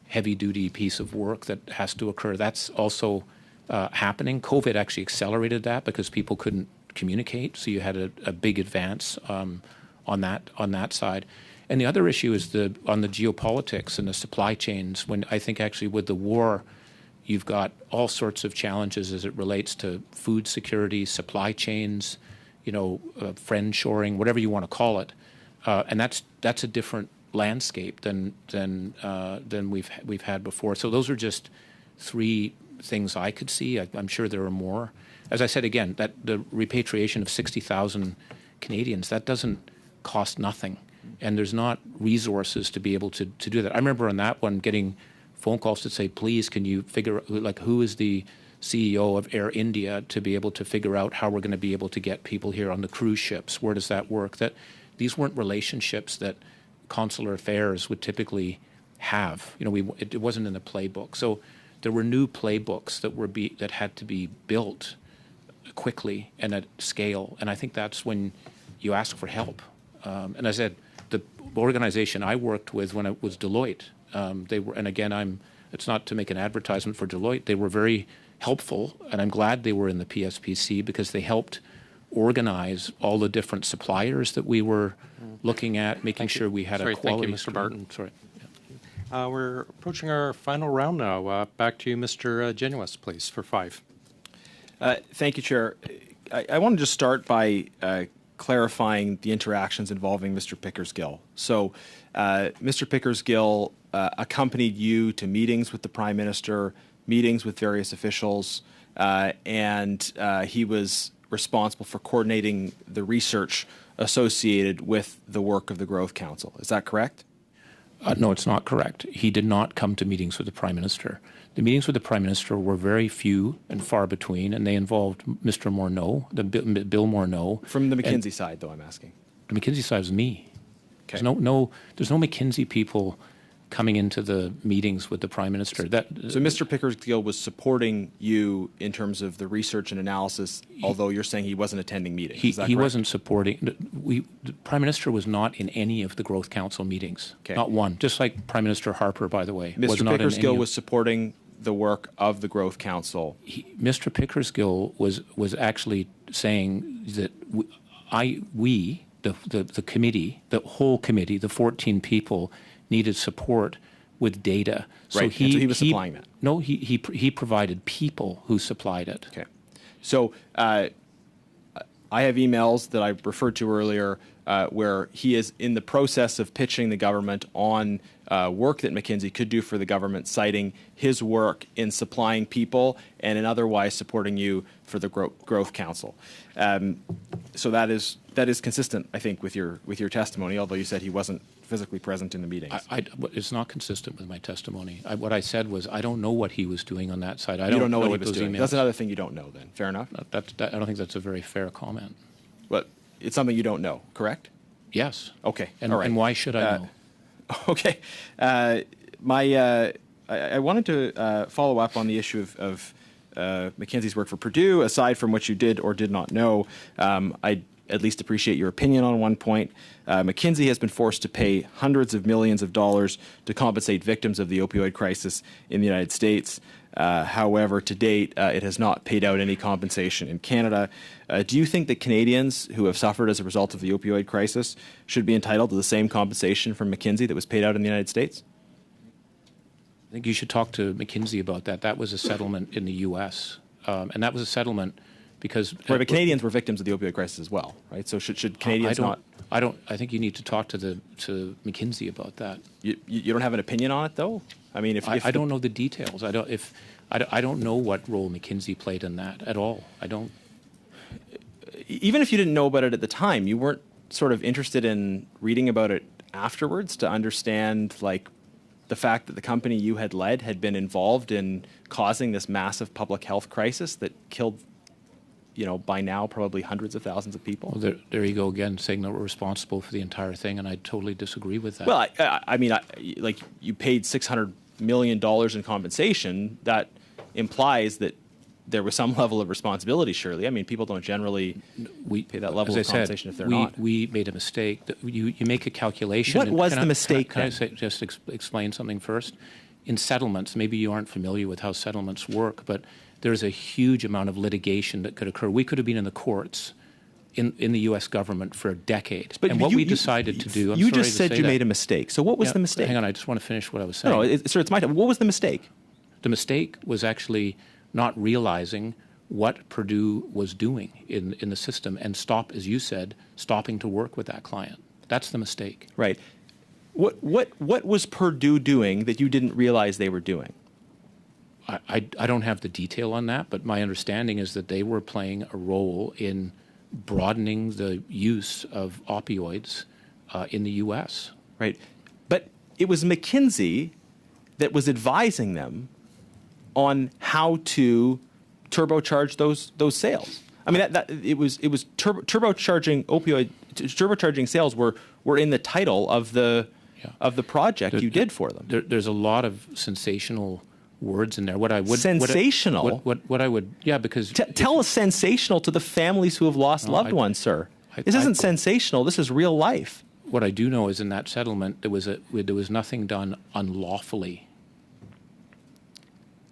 heavy-duty piece of work that has to occur. That's also happening. COVID actually accelerated that because people couldn't communicate, so you had a big advance on that side. And the other issue is on the geopolitics and the supply chains. When I think actually with the war, you've got all sorts of challenges as it relates to food security, supply chains, friend-shoring, whatever you want to call it. And that's a different landscape than we've had before. So those are just three things I could see. I'm sure there are more. As I said again, that the repatriation of 60,000 Canadians, that doesn't cost nothing, and there's not resources to be able to do that. I remember on that one getting phone calls to say, please, can you figure out who is the CEO of Air India to be able to figure out how we're going to be able to get people here on the cruise ships? Where does that work? That these weren't relationships that consular affairs would typically have. It wasn't in the playbook. So there were new playbooks that had to be built quickly and at scale. And I think that's when you ask for help. And as I said, the organization I worked with when it was Deloitte, they were, and again, it's not to make an advertisement for Deloitte, they were very helpful, and I'm glad they were in the PSPC because they helped organize all the different suppliers that we were looking at, making sure we had a quality. Thank you, Mr. Barton. Sorry. We're approaching our final round now. Back to you, Mr. Genuis, please, for 5. Thank you, Chair. I want to just start by clarifying the interactions involving Mr. Pickersgill. So, Mr. Pickersgill accompanied you to meetings with the Prime Minister, meetings with various officials, and he was responsible for coordinating the research associated with the work of the Growth Council. Is that correct? No, it's not correct. He did not come to meetings with the Prime Minister. The meetings with the Prime Minister were very few and far between, and they involved Mr. Morneau, Bill Morneau. From the McKinsey side, though, I'm asking. The McKinsey side was me. Okay. There's no McKinsey people coming into the meetings with the Prime Minister. So Mr. Pickersgill was supporting you in terms of the research and analysis, although you're saying he wasn't attending meetings. Is that he correct? wasn't supporting. The Prime Minister was not in any of the Growth Council meetings. Okay. Not one. Just like Prime Minister Harper, by the way. Mr. Pickersgill was supporting the work of the Growth Council. Mr. Pickersgill was actually saying that the committee, the whole committee, the 14 people, needed support with data. So right. So he was supplying that. No, he provided people who supplied it. Okay. So I have emails that I referred to earlier where he is in the process of pitching the government on work that McKinsey could do for the government, citing his work in supplying people and in otherwise supporting you for the Growth Council. So that is consistent, I think, with your testimony, although you said he wasn't physically present in the meetings. It's not consistent with my testimony. What I said was I don't know what he was doing on that side. You don't know what he was doing. Emails. That's another thing you don't know then. Fair enough? I don't think that's a very fair comment. But it's something you don't know, correct? Yes. Okay. And, all right. And why should I know? Okay. I wanted to follow up on the issue of McKinsey's work for Purdue. Aside from what you did or did not know, I'd at least appreciate your opinion on one point. McKinsey has been forced to pay hundreds of millions of dollars to compensate victims of the opioid crisis in the United States. However, to date, it has not paid out any compensation in Canada. Do you think that Canadians who have suffered as a result of the opioid crisis should be entitled to the same compensation from McKinsey that was paid out in the United States? I think you should talk to McKinsey about that. That was a settlement in the U.S., and that was a settlement because... Right, but Canadians were victims of the opioid crisis as well, right? So should Canadians not... I think you need to talk to McKinsey about that. You don't have an opinion on it, though? I mean, if I don't know the details. I don't know what role McKinsey played in that at all. I don't. Even if you didn't know about it at the time, you weren't sort of interested in reading about it afterwards to understand, like, the fact that the company you had led had been involved in causing this massive public health crisis that killed, by now probably hundreds of thousands of people. Well, there you go again, saying that we're responsible for the entire thing, and I totally disagree with that. Well, I mean, you paid $600 million in compensation. That implies that there was some level of responsibility, surely. I mean, people don't generally pay that level of compensation if they're not. We made a mistake. You make a calculation. What was the mistake? Can I just explain something first? In settlements, maybe you aren't familiar with how settlements work, but there's a huge amount of litigation that could occur. We could have been in the courts in the U.S. government for a decade. But and what we decided to do... You just said you made a mistake. So what was the mistake? Hang on, I just want to finish what I was saying. No, sir, it's my time. What was the mistake? The mistake was actually not realizing what Purdue was doing in the system and as you said, stopping to work with that client. That's the mistake. Right. What was Purdue doing that you didn't realize they were doing? I don't have the detail on that, but my understanding is that they were playing a role in broadening the use of opioids in the U.S. Right. But it was McKinsey that was advising them on how to turbocharge those sales. I mean, it was turbocharging sales were in the title of the project you did for them. There's a lot of sensational words in there. What I would sensational. What I would because tell us sensational to the families who have lost loved ones, sir. This isn't sensational. This is real life. What I do know is in that settlement there was nothing done unlawfully.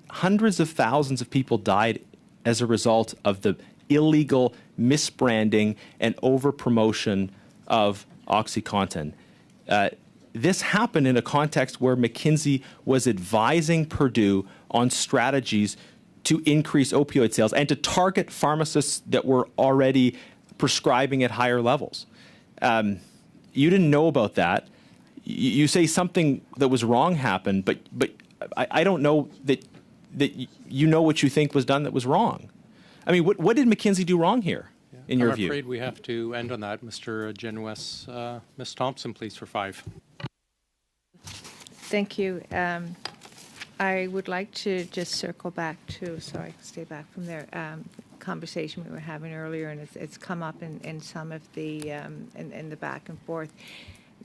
Hundreds of thousands of people died as a result of the illegal misbranding and over-promotion of OxyContin. This happened in a context where McKinsey was advising Purdue on strategies to increase opioid sales and to target pharmacists that were already prescribing at higher levels. You didn't know about that. You say something that was wrong happened, but I don't know that you know what you think was done that was wrong. I mean, what did McKinsey do wrong here, in your view? I'm afraid we have to end on that, Mr. Genues. Ms. Thompson, please, for 5. Thank you. I would like to just circle back to, stay back from there, conversation we were having earlier, and it's come up in some of the, in the back and forth.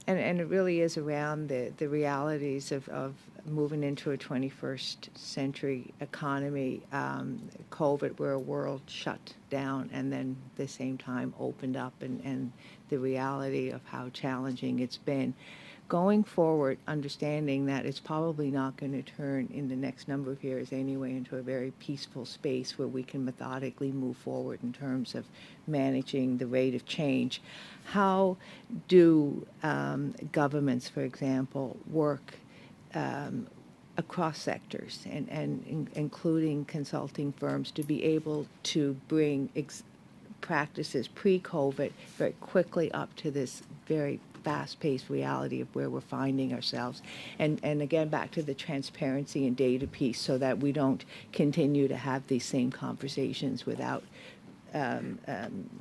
And it really is around the realities of moving into a 21st century economy. COVID, where a world shut down and then at the same time opened up, and the reality of how challenging it's been. Going forward, understanding that it's probably not going to turn in the next number of years anyway into a very peaceful space where we can methodically move forward in terms of managing the rate of change. How do governments, for example, work across sectors and including consulting firms to be able to bring practices pre-COVID very quickly up to this very fast-paced reality of where we're finding ourselves, and again back to the transparency and data piece, so that we don't continue to have these same conversations without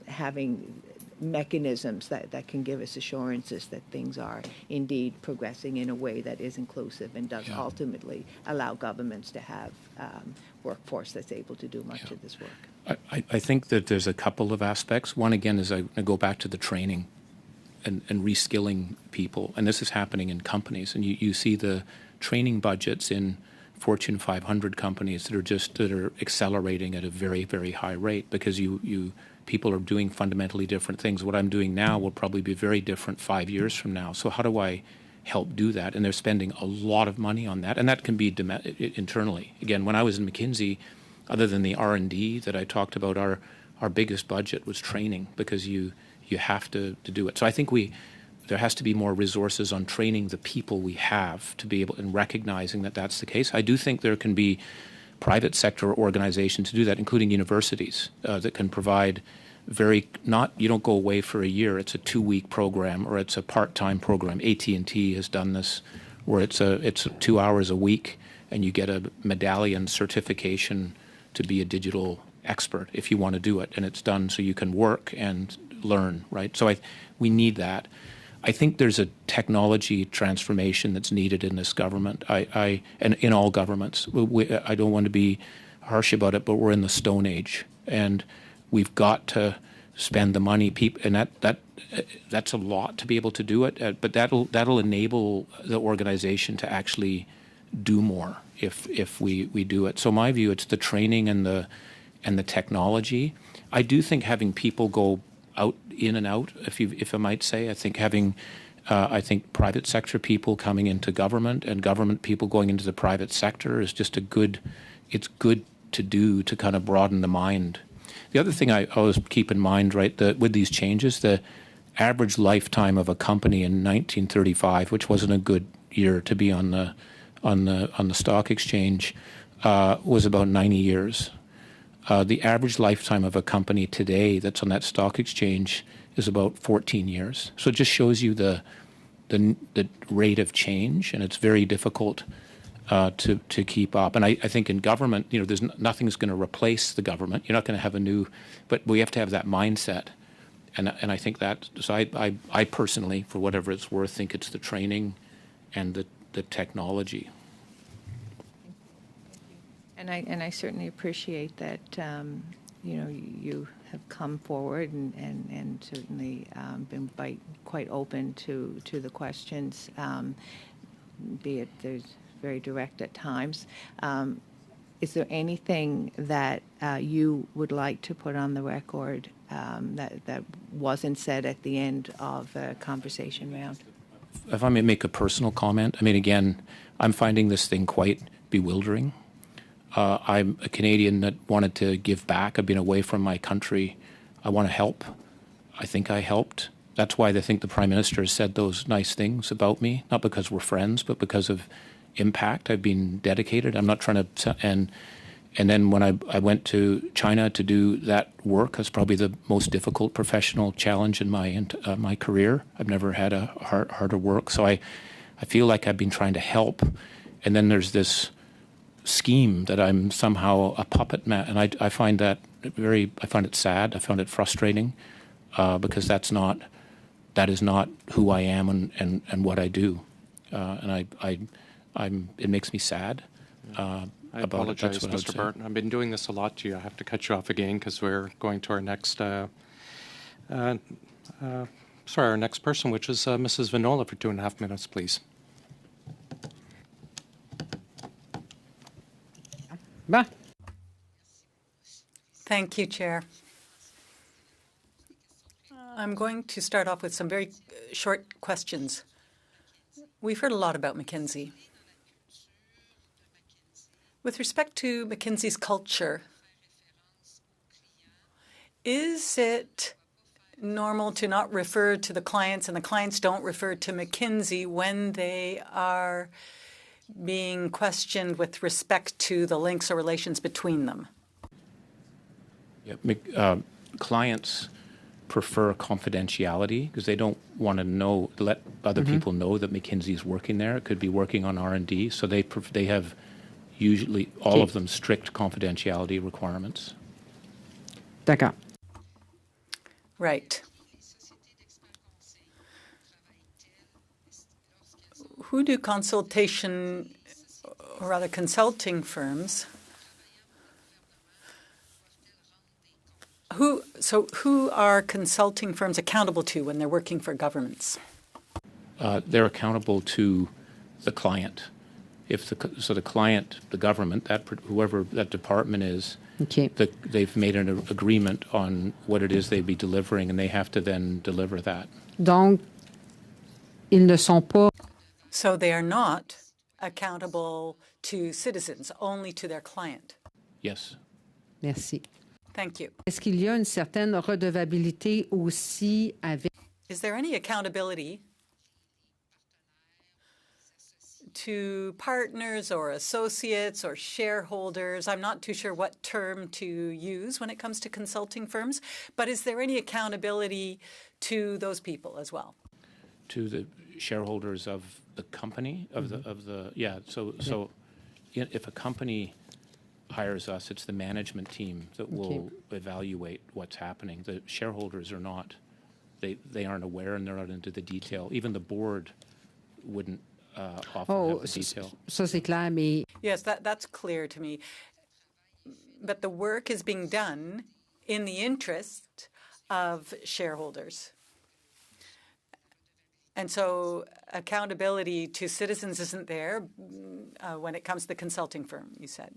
having mechanisms that can give us assurances that things are indeed progressing in a way that is inclusive and does ultimately allow governments to have workforce that's able to do much of this work. I think that there's a couple of aspects. One, again, is I go back to the training and reskilling people. And this is happening in companies. And you see the training budgets in Fortune 500 companies that are accelerating at a very, very high rate, because people are doing fundamentally different things. What I'm doing now will probably be very different 5 years from now. So how do I help do that? And they're spending a lot of money on that. And that can be internally. Again, when I was in McKinsey, other than the R&D that I talked about, our biggest budget was training, because you have to do it. So I think there has to be more resources on training the people we have to be able, and recognizing that that's the case. I do think there can be private sector organizations to do that, including universities, that can provide you don't go away for a year. It's a 2-week program, or it's a part-time program. AT&T has done this, where it's 2 hours a week, and you get a medallion certification to be a digital expert if you want to do it, and it's done so you can work and learn, right? So we need that. I think there's a technology transformation that's needed in this government, and in all governments. I don't want to be harsh about it, but we're in the Stone Age, and we've got to spend the money, and that's a lot to be able to do it. But that'll enable the organization to actually do more if we do it. So my view, it's the training and the technology. I do think having people go in and out, if I might say. I think having, private sector people coming into government and government people going into the private sector is just it's good to do, to kind of broaden the mind. The other thing I always keep in mind, right, with these changes, the average lifetime of a company in 1935, which wasn't a good year to be on the stock exchange, was about 90 years. The average lifetime of a company today that's on that stock exchange is about 14 years. So it just shows you the rate of change, and it's very difficult to keep up. And I think in government, there's nothing's going to replace the government. You're not going to have but we have to have that mindset. And I think that, so I personally, for whatever it's worth, think it's the training and the technology. And I certainly appreciate that, you have come forward and certainly been quite open to the questions, be it there's very direct at times. Is there anything that you would like to put on the record that wasn't said at the end of the conversation round? If I may make a personal comment, again, I'm finding this thing quite bewildering. I'm a Canadian that wanted to give back. I've been away from my country. I want to help. I think I helped. That's why I think the Prime Minister has said those nice things about me, not because we're friends, but because of impact. I've been dedicated. I'm not trying to, And then when I went to China to do that work, that's probably the most difficult professional challenge in my career. I've never had a harder work. So I feel like I've been trying to help. And then there's this scheme that I'm somehow a puppet man. And I find that I find it sad. I find it frustrating because that is not who I am and what I do. And it makes me sad. I apologize, Mr. Barton. I've been doing this a lot to you. I have to cut you off again because we're going to our next, our next person, which is Mrs. Vinola for 2.5 minutes, please. Thank you, Chair. I'm going to start off with some very short questions. We've heard a lot about McKinsey. With respect to McKinsey's culture, is it normal to not refer to the clients and the clients don't refer to McKinsey when they are being questioned with respect to the links or relations between them? Yeah, clients prefer confidentiality because they don't want to let other people know that McKinsey is working there. It could be working on R&D, so they have usually all of them strict confidentiality requirements. D'accord. Right. Who do consulting firms, who are consulting firms accountable to when they're working for governments? They're accountable to the client. So the client, the government, whoever that department is, they've made an agreement on what it is they'd be delivering, and they have to then deliver that. Donc, ils ne sont pas. So they are not accountable to citizens, only to their client. Yes. Merci. Thank you. Est-ce qu'il y a une certaine redevabilité aussi avec? Is there any accountability to partners or associates or shareholders? I'm not too sure what term to use when it comes to consulting firms, but is there any accountability to those people as well? To the shareholders of the company, So if a company hires us, it's the management team that will evaluate what's happening. The shareholders are not, they aren't aware and they're not into the detail. Even the board wouldn't often have the detail. Ça c'est clair, mais yes, that's clear to me. But the work is being done in the interest of shareholders. And so accountability to citizens isn't there when it comes to the consulting firm, you said.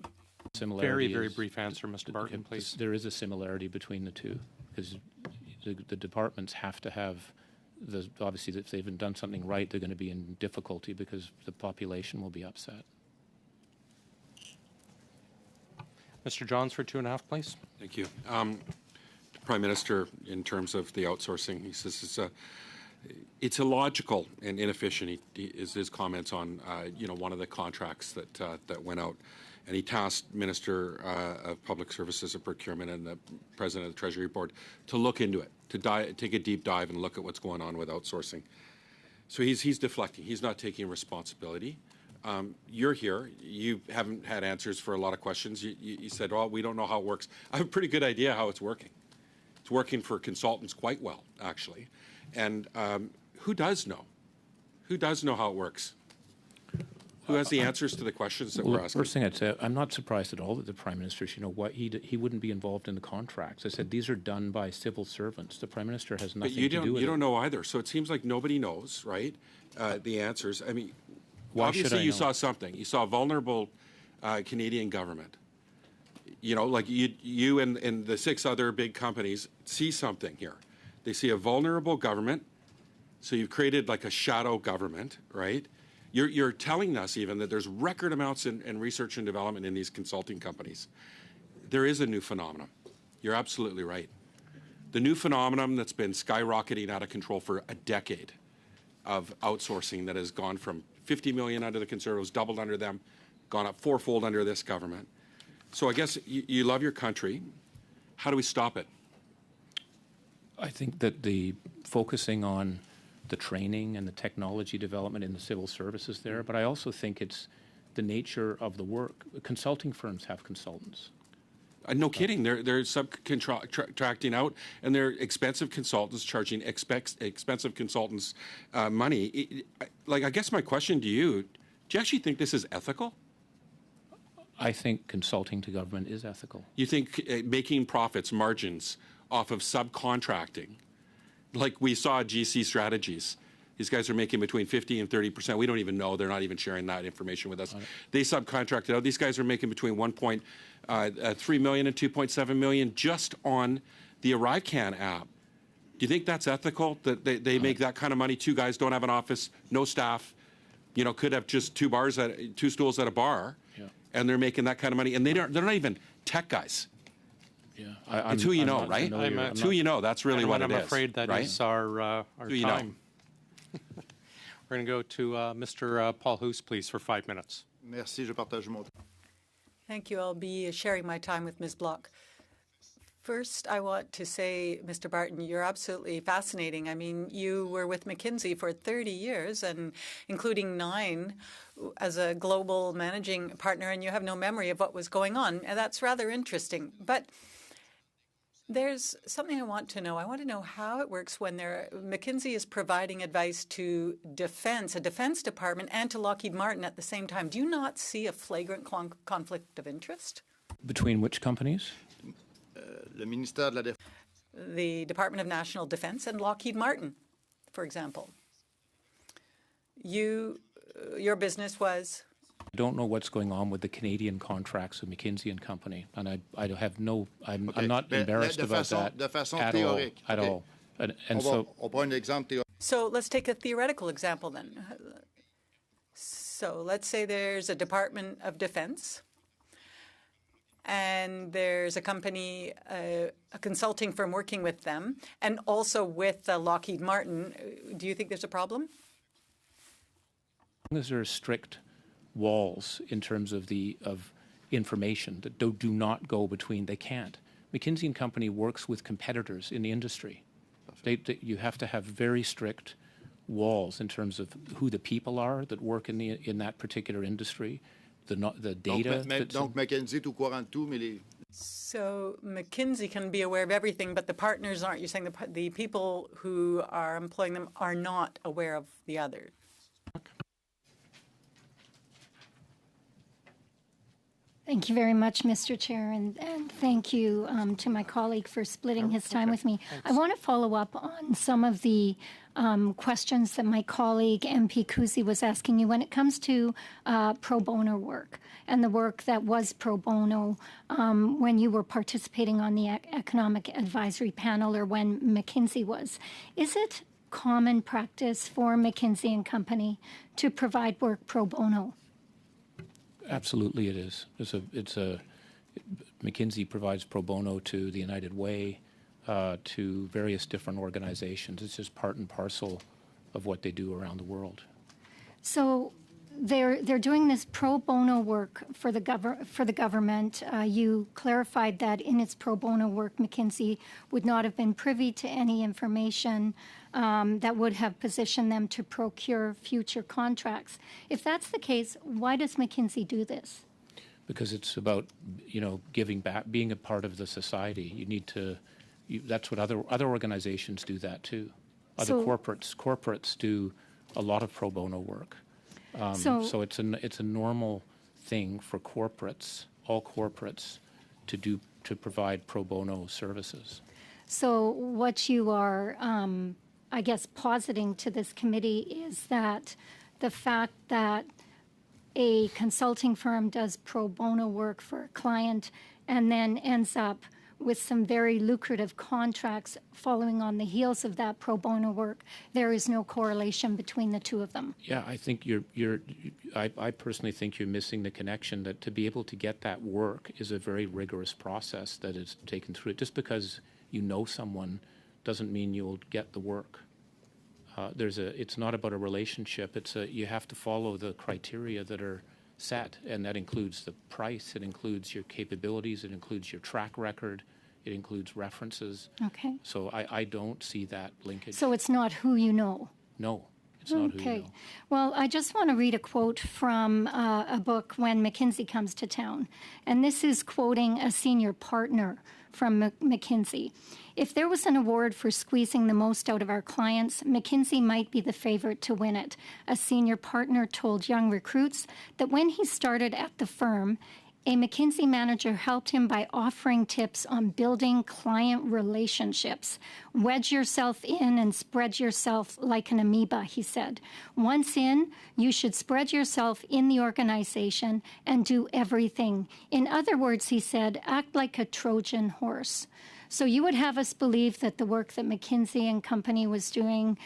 Very, very brief answer, Mr. Barton, please. There is a similarity between the two because the departments have to have, obviously, if they haven't done something right, they're going to be in difficulty because the population will be upset. Mr. Johns for 2.5, please. Thank you. Prime Minister, in terms of the outsourcing, he says it's illogical and inefficient. His comments on one of the contracts that went out, and he tasked Minister of Public Services and Procurement and the President of the Treasury Board to look into it, to take a deep dive and look at what's going on with outsourcing. So he's deflecting. He's not taking responsibility. You're here. You haven't had answers for a lot of questions. You said, "Well, we don't know how it works." I have a pretty good idea how it's working. It's working for consultants quite well, actually. And who does know? Who does know how it works? Who has the answers to the questions that we're asking? First thing I'd say, I'm not surprised at all that the Prime Minister should know what he wouldn't be involved in the contracts. I said these are done by civil servants. The Prime Minister has nothing to do with it. You don't know either. So it seems like nobody knows, right? The answers. I mean, obviously you saw something. You saw a vulnerable Canadian government. You know, like you and the 6 other big companies see something here. They see a vulnerable government. So you've created like a shadow government, right? You're telling us even that there's record amounts in research and development in these consulting companies. There is a new phenomenon. You're absolutely right. The new phenomenon that's been skyrocketing out of control for a decade of outsourcing that has gone from 50 million under the Conservatives, doubled under them, gone up 4-fold under this government. So I guess you love your country. How do we stop it? I think that the focusing on the training and the technology development in the civil services there, but I also think it's the nature of the work. Consulting firms have consultants. No kidding. They're subcontracting out, and they're expensive consultants charging expensive consultants money. I guess my question to you, do you actually think this is ethical? I think consulting to government is ethical. You think making profits, margins off of subcontracting, like we saw at GC Strategies, these guys are making between 50 and 30%. We don't even know. They're not even sharing that information with us. They subcontracted out. These guys are making between 1.3 million and 2.7 million just on the ArriveCan app. Do you think that's ethical, that they make that kind of money? Two guys don't have an office, no staff, could have just two stools at a bar, and they're making that kind of money. And they're not even tech guys. Yeah, it's who you know, right? It's who you know. That's really what it is. I'm afraid that is our time. We're going to go to Mr. Paul Hoos, please, for 5 minutes. Merci, je partage mon temps. Thank you. I'll be sharing my time with Ms. Block. First, I want to say, Mr. Barton, you're absolutely fascinating. I mean, you were with McKinsey for 30 years, and including 9 as a global managing partner, and you have no memory of what was going on. And that's rather interesting. But there's something I want to know. I want to know how it works when McKinsey is providing advice to defense, a defense department, and to Lockheed Martin at the same time. Do you not see a flagrant conflict of interest? Between which companies? Le ministère de la Défense. The Department of National Defense and Lockheed Martin, for example. Your business was? I don't know what's going on with the Canadian contracts of McKinsey and Company, and I have no. I'm not embarrassed about that at all. And so, on prend un exemple théorique. So let's take a theoretical example then. So let's say there's a Department of Defense, and there's a company, a consulting firm working with them, and also with Lockheed Martin. Do you think there's a problem? As long as there are strict walls in terms of information that do not go between, they can't. McKinsey and Company works with competitors in the industry. You have to have very strict walls in terms of who the people are that work in that particular industry, the data. Donc McKinsey est au courant de tout, mais les. So McKinsey can be aware of everything, but the partners aren't. You're saying the people who are employing them are not aware of the others. Thank you very much, Mr. Chair, and thank you to my colleague for splitting his time with me. Thanks. I want to follow up on some of the questions that my colleague MP Kuzi was asking you when it comes to pro bono work and the work that was pro bono when you were participating on the Economic Advisory Panel or when McKinsey was. Is it common practice for McKinsey and Company to provide work pro bono? Absolutely, it is. McKinsey provides pro bono to the United Way, to various different organizations. It's just part and parcel of what they do around the world. So they're doing this pro bono work for the government. You clarified that in its pro bono work, McKinsey would not have been privy to any information that would have positioned them to procure future contracts. If that's the case, why does McKinsey do this? Because it's about, giving back, being a part of the society. You need to. That's what other organizations do that too. Other corporates do a lot of pro bono work. So it's a normal thing for all corporates, to provide pro bono services. So what you are, I guess, positing to this committee is that the fact that a consulting firm does pro bono work for a client and then ends up with some very lucrative contracts following on the heels of that pro bono work, there is no correlation between the two of them. Yeah, I think I personally think you're missing the connection that to be able to get that work is a very rigorous process that is taken through. Just because you know someone doesn't mean you'll get the work. It's not about a relationship. You have to follow the criteria that are set, and that includes the price, it includes your capabilities, it includes your track record, it includes references. Okay. So I don't see that linkage. So it's not who you know. No, it's not who you know. Well, I just want to read a quote from a book, When McKinsey Comes to Town. And this is quoting a senior partner from McKinsey. If there was an award for squeezing the most out of our clients, McKinsey might be the favorite to win it. A senior partner told young recruits that when he started at the firm, a McKinsey manager helped him by offering tips on building client relationships. Wedge yourself in and spread yourself like an amoeba, he said. Once in, you should spread yourself in the organization and do everything. In other words, he said, act like a Trojan horse. So you would have us believe that the work that McKinsey and Company was doing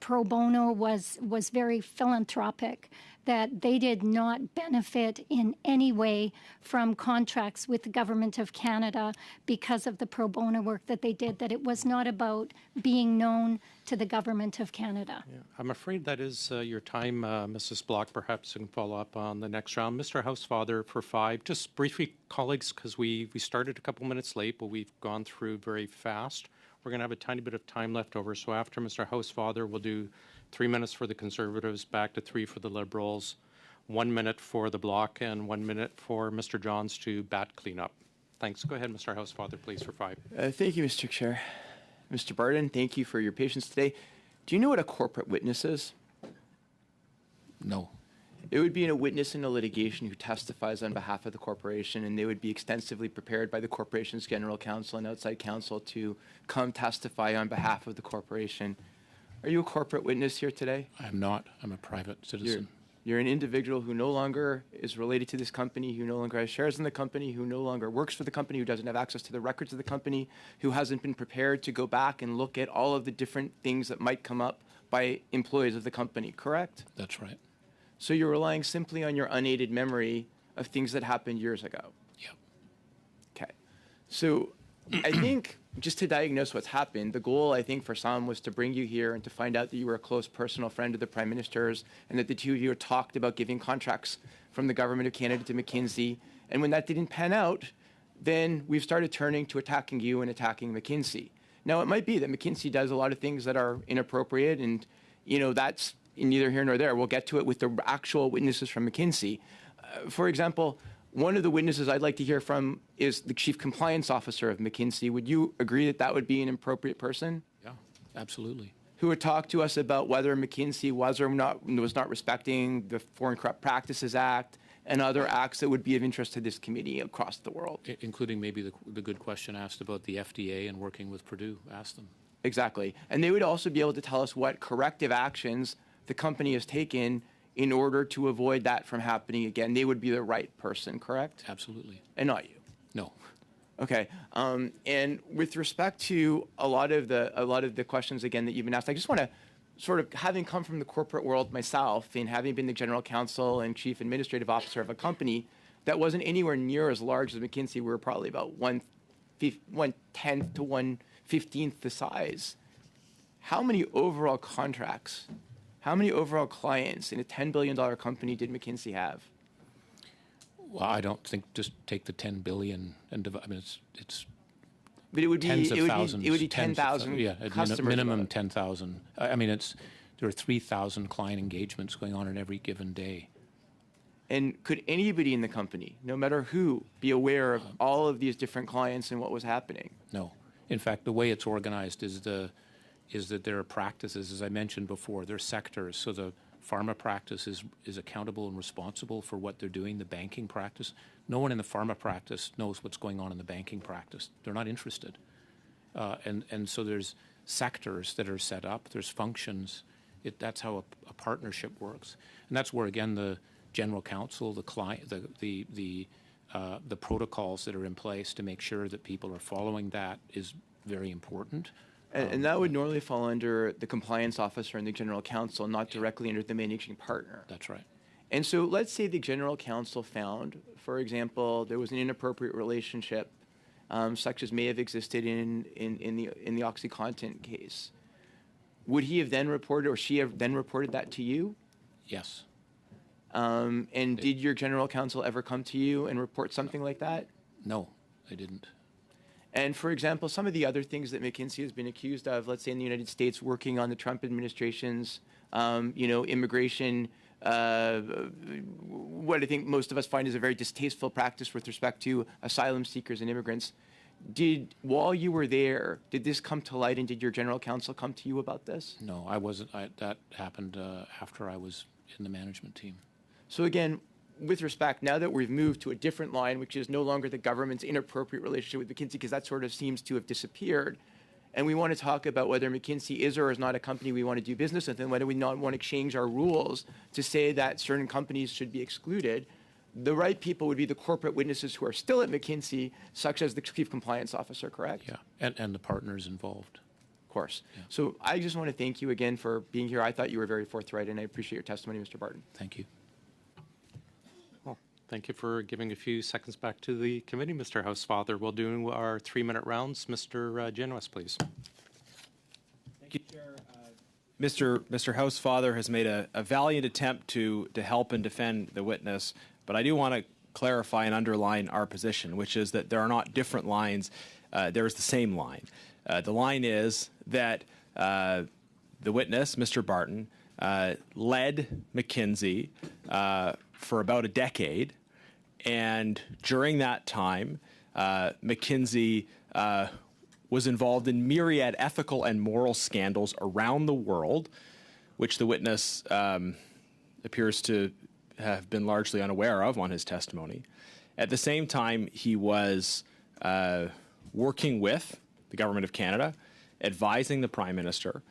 pro bono was very philanthropic, that they did not benefit in any way from contracts with the Government of Canada because of the pro bono work that they did, that it was not about being known to the Government of Canada. Yeah, I'm afraid that is your time, Mrs. Block. Perhaps you can follow up on the next round. Mr. Housefather for 5. Just briefly, colleagues, because we started a couple minutes late, but we've gone through very fast. We're going to have a tiny bit of time left over. So after Mr. Housefather, we'll do 3 minutes for the Conservatives, back to 3 for the Liberals, 1 minute for the Bloc, and 1 minute for Mr. Johns to bat cleanup. Thanks. Go ahead, Mr. Housefather, please, for 5. Thank you, Mr. Chair. Mr. Barton, thank you for your patience today. Do you know what a corporate witness is? No. It would be a witness in a litigation who testifies on behalf of the corporation, and they would be extensively prepared by the corporation's general counsel and outside counsel to come testify on behalf of the corporation. Are you a corporate witness here today? I'm not. I'm a private citizen. You're an individual who no longer is related to this company, who no longer has shares in the company, who no longer works for the company, who doesn't have access to the records of the company, who hasn't been prepared to go back and look at all of the different things that might come up by employees of the company, correct? That's right. So you're relying simply on your unaided memory of things that happened years ago? Yep. Okay. So I think just to diagnose what's happened, the goal, I think, for some was to bring you here and to find out that you were a close personal friend of the Prime Minister's and that the two of you had talked about giving contracts from the Government of Canada to McKinsey. And when that didn't pan out, then we've started turning to attacking you and attacking McKinsey. Now, it might be that McKinsey does a lot of things that are inappropriate, and, you know, that's neither here nor there. We'll get to it with the actual witnesses from McKinsey. For example, one of the witnesses I'd like to hear from is the Chief Compliance Officer of McKinsey. Would you agree that that would be an appropriate person? Yeah, absolutely. Who would talk to us about whether McKinsey was not respecting the Foreign Corrupt Practices Act and other acts that would be of interest to this committee across the world. Including maybe the good question asked about the FDA and working with Purdue. Ask them. Exactly. And they would also be able to tell us what corrective actions the company has taken in order to avoid that from happening again. They would be the right person, correct? Absolutely. And not you. No. Okay. And with respect to a lot of the questions again that you've been asked, I just want to sort of, having come from the corporate world myself and having been the general counsel and chief administrative officer of a company that wasn't anywhere near as large as McKinsey, we were probably about 1/10 to 1/15 the size. How many overall contracts? How many overall clients in a $10 billion company did McKinsey have? Well, I don't think just take the 10 billion and divide. I mean, it's. But it would tens be of thousands. It would be 10,000. Yeah, customers. minimum 10,000. I mean, there are 3,000 client engagements going on in every given day. And could anybody in the company, no matter who, be aware of all of these different clients and what was happening? No. In fact, the way it's organized is that there are practices, as I mentioned before, there are sectors. So the pharma practice is accountable and responsible for what they're doing, the banking practice. No one in the pharma practice knows what's going on in the banking practice. They're not interested. And so there's sectors that are set up, there's functions. That's how a partnership works. And that's where, again, the general counsel, the client, the protocols that are in place to make sure that people are following that is very important. And that would normally fall under the compliance officer and the general counsel, not directly under the managing partner. That's right. And so let's say the general counsel found, for example, there was an inappropriate relationship, such as may have existed in the OxyContin case. Would he have then reported, or she have then reported that to you? Yes. And did your general counsel ever come to you and report something like that? No, I didn't. And for example, some of the other things that McKinsey has been accused of, let's say in the United States, working on the Trump administration's, immigration, what I think most of us find is a very distasteful practice with respect to asylum seekers and immigrants. While you were there, did this come to light, and did your general counsel come to you about this? No, I wasn't. That happened after I was in the management team. So again, with respect, now that we've moved to a different line, which is no longer the government's inappropriate relationship with McKinsey, because that sort of seems to have disappeared, and we want to talk about whether McKinsey is or is not a company we want to do business with, and whether we not want to change our rules to say that certain companies should be excluded, the right people would be the corporate witnesses who are still at McKinsey, such as the chief compliance officer, correct? Yeah, and the partners involved. Of course. Yeah. So I just want to thank you again for being here. I thought you were very forthright, and I appreciate your testimony, Mr. Barton. Thank you. Well, thank you for giving a few seconds back to the committee, Mr. Housefather. We'll do our 3-minute rounds. Mr. Genuis, please. Thank you, Chair. Mr. Housefather has made a valiant attempt to help and defend the witness, but I do want to clarify and underline our position, which is that there are not different lines. There is the same line. The line is that the witness, Mr. Barton, led McKinsey for about a decade, and during that time, McKinsey was involved in myriad ethical and moral scandals around the world, which the witness appears to have been largely unaware of on his testimony. At the same time, he was working with the Government of Canada, advising the Prime Minister,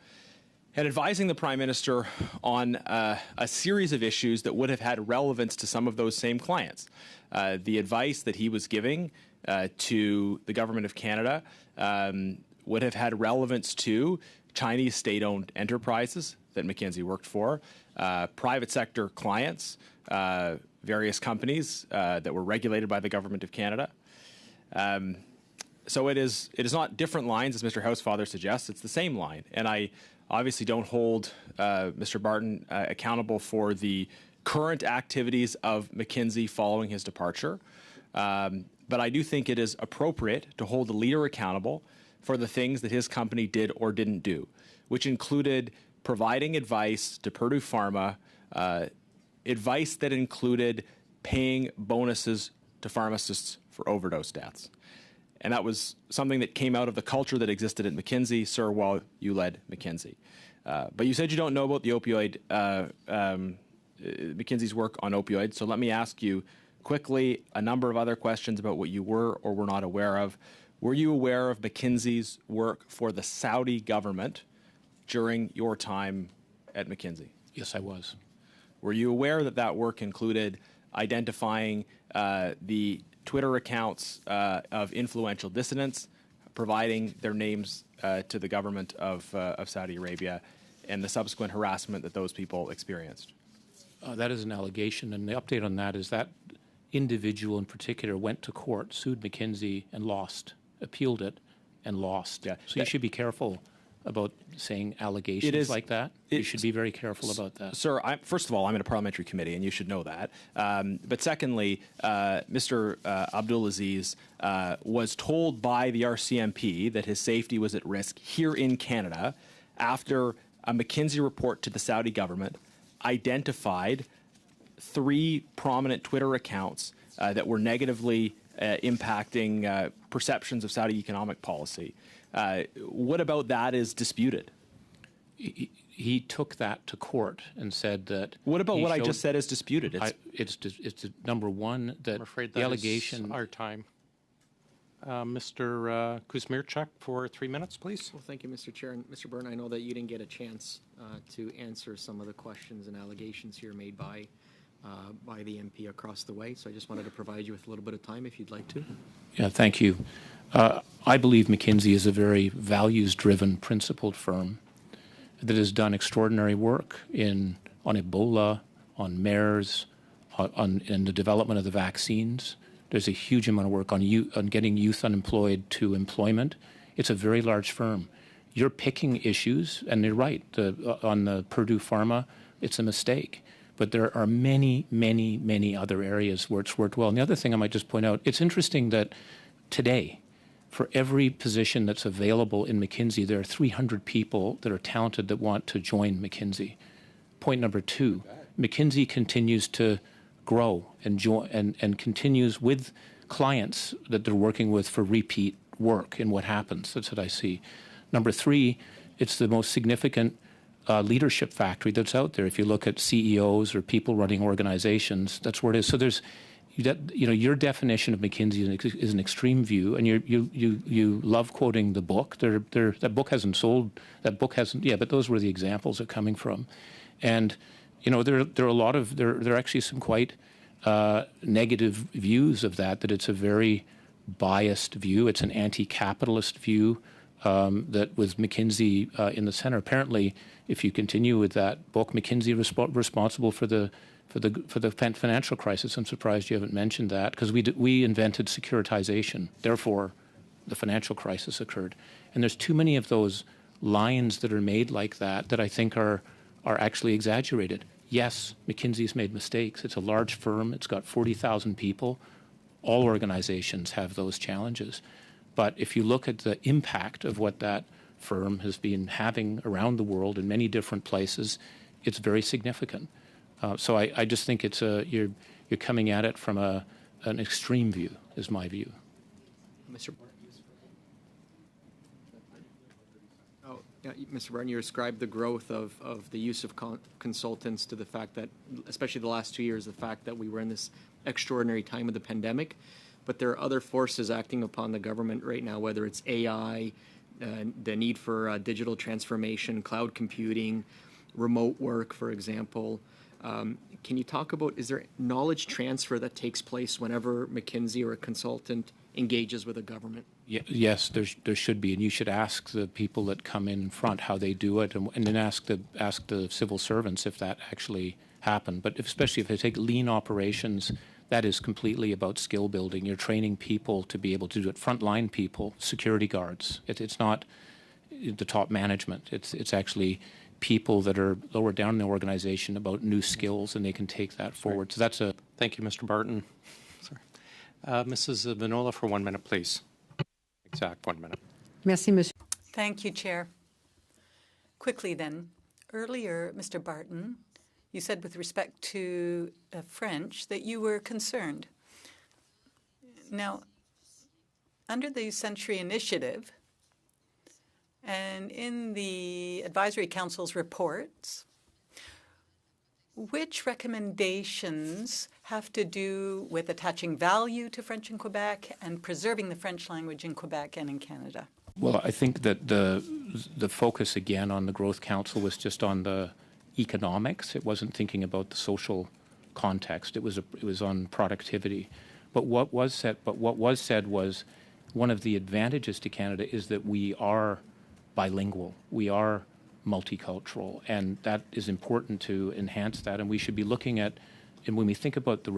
and advising the Prime Minister on a series of issues that would have had relevance to some of those same clients. The advice that he was giving to the Government of Canada would have had relevance to Chinese state-owned enterprises that McKinsey worked for, private sector clients, various companies that were regulated by the Government of Canada. So it is not different lines, as Mr. Housefather suggests. It's the same line. And I obviously don't hold Mr. Barton accountable for the current activities of McKinsey following his departure. But I do think it is appropriate to hold the leader accountable for the things that his company did or didn't do, which included providing advice to Purdue Pharma, advice that included paying bonuses to pharmacists for overdose deaths. And that was something that came out of the culture that existed at McKinsey, sir, while you led McKinsey. But you said you don't know about the opioid, McKinsey's work on opioids. So let me ask you quickly a number of other questions about what you were or were not aware of. Were you aware of McKinsey's work for the Saudi government during your time at McKinsey? Yes, I was. Were you aware that that work included identifying the Twitter accounts of influential dissidents, providing their names to the government of Saudi Arabia, and the subsequent harassment that those people experienced? That is an allegation, and the update on that is that individual in particular went to court, sued McKinsey, and lost, appealed it, and lost. Yeah. So you should be careful about saying allegations like that. You should be very careful about that. Sir, first of all, I'm in a parliamentary committee, and you should know that. But secondly, Mr. Abdulaziz was told by the RCMP that his safety was at risk here in Canada after a McKinsey report to the Saudi government identified 3 prominent Twitter accounts that were negatively impacting perceptions of Saudi economic policy. What about that is disputed? He took that to court and said that. What about what I just said is disputed? It's number one that I'm afraid the that allegation. is our time. Mr. Kuzmierczak for 3 minutes, please. Well, thank you, Mr. Chair. And Mr. Byrne, I know that you didn't get a chance to answer some of the questions and allegations here made by the MP across the way. So I just wanted to provide you with a little bit of time if you'd like to. Yeah, thank you. I believe McKinsey is a very values-driven, principled firm that has done extraordinary work on Ebola, on MERS, in the development of the vaccines. There's a huge amount of work on getting youth unemployed to employment. It's a very large firm. You're picking issues, and you're right. On the Purdue Pharma, it's a mistake. But there are many, many, many other areas where it's worked well. And the other thing I might just point out, it's interesting that today, for every position that's available in McKinsey, there are 300 people that are talented that want to join McKinsey. Point number two, McKinsey continues to grow and continues with clients that they're working with for repeat work in what happens. That's what I see. Number three, it's the most significant leadership factory that's out there. If you look at CEOs or people running organizations, that's where it is. So there's, your definition of McKinsey is an extreme view, and you love quoting the book. That book hasn't sold. That book hasn't. Yeah, but those were the examples they're coming from, and there are a lot of there are actually some quite negative views of that. That it's a very biased view. It's an anti-capitalist view. That with McKinsey in the center. Apparently, if you continue with that book, McKinsey responsible for the financial crisis. I'm surprised you haven't mentioned that, because we invented securitization. Therefore, the financial crisis occurred. And there's too many of those lines that are made like that I think are actually exaggerated. Yes, McKinsey's made mistakes. It's a large firm. It's got 40,000 people. All organizations have those challenges. But if you look at the impact of what that firm has been having around the world in many different places, it's very significant. So I just think it's you're coming at it from an extreme view, is my view. Mr. Mr. Barton, you ascribed the growth of the use of consultants to the fact that, especially the last 2 years, the fact that we were in this extraordinary time of the pandemic. But there are other forces acting upon the government right now, whether it's AI, the need for digital transformation, cloud computing, remote work, for example. Can you talk about, is there knowledge transfer that takes place whenever McKinsey or a consultant engages with a government? Yes, there should be, and you should ask the people that come in front how they do it, and then ask the civil servants if that actually happened. But especially if they take lean operations, that is completely about skill building. You're training people to be able to do it. Frontline people, security guards. It's not the top management. It's actually people that are lower down in the organization about new skills, and they can take that forward. Right. So that's a... Thank you, Mr. Barton. Sorry. Mrs. Vinola, for 1 minute, please. Exact 1 minute. Merci, Monsieur. Thank you, Chair. Quickly then, earlier, Mr. Barton, you said with respect to French that you were concerned. Now, under the Century Initiative and in the Advisory Council's reports, which recommendations have to do with attaching value to French in Quebec and preserving the French language in Quebec and in Canada? Well, I think that the focus again on the Growth Council was just on the economics. It wasn't thinking about the social context. It was on productivity. But what was said was one of the advantages to Canada is that we are bilingual. We are multicultural, and that is important to enhance that. And we should be looking at, and when we think about the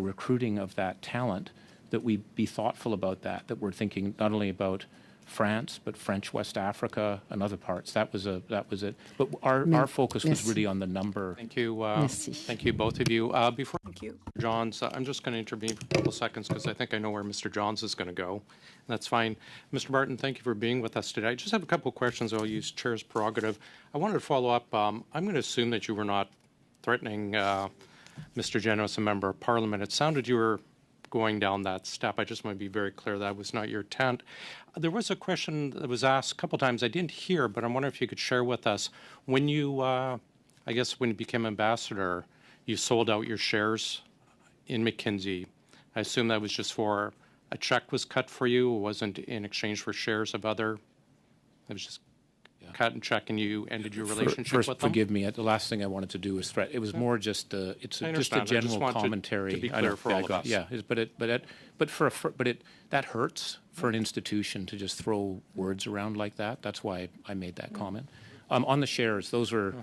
recruiting of that talent, that we be thoughtful about that. That we're thinking not only about France, but French West Africa and other parts. That was it. But our focus was really on the number. Thank you. Thank you, both of you. Before Johns, I'm just going to intervene for a couple seconds because I think I know where Mr. Johns is going to go. That's fine. Mr. Barton, thank you for being with us today. I just have a couple of questions. I'll use Chair's prerogative. I wanted to follow up. I'm going to assume that you were not threatening Mr. Genos, a member of Parliament. It sounded you were going down that step. I just want to be very clear that was not your intent. There was a question that was asked a couple times I didn't hear, but I'm wondering if you could share with us. When you, I guess when you became ambassador, you sold out your shares in McKinsey. I assume that was just for a check was cut for you. It wasn't in exchange for shares of other. It was just cut and check, and you ended your relationship with them? Forgive me. The last thing I wanted to do was threat. It was more just just a general commentary. To be clear for all of us. Yeah, that hurts for an institution to just throw words around like that. That's why I made that comment. On the shares, those were,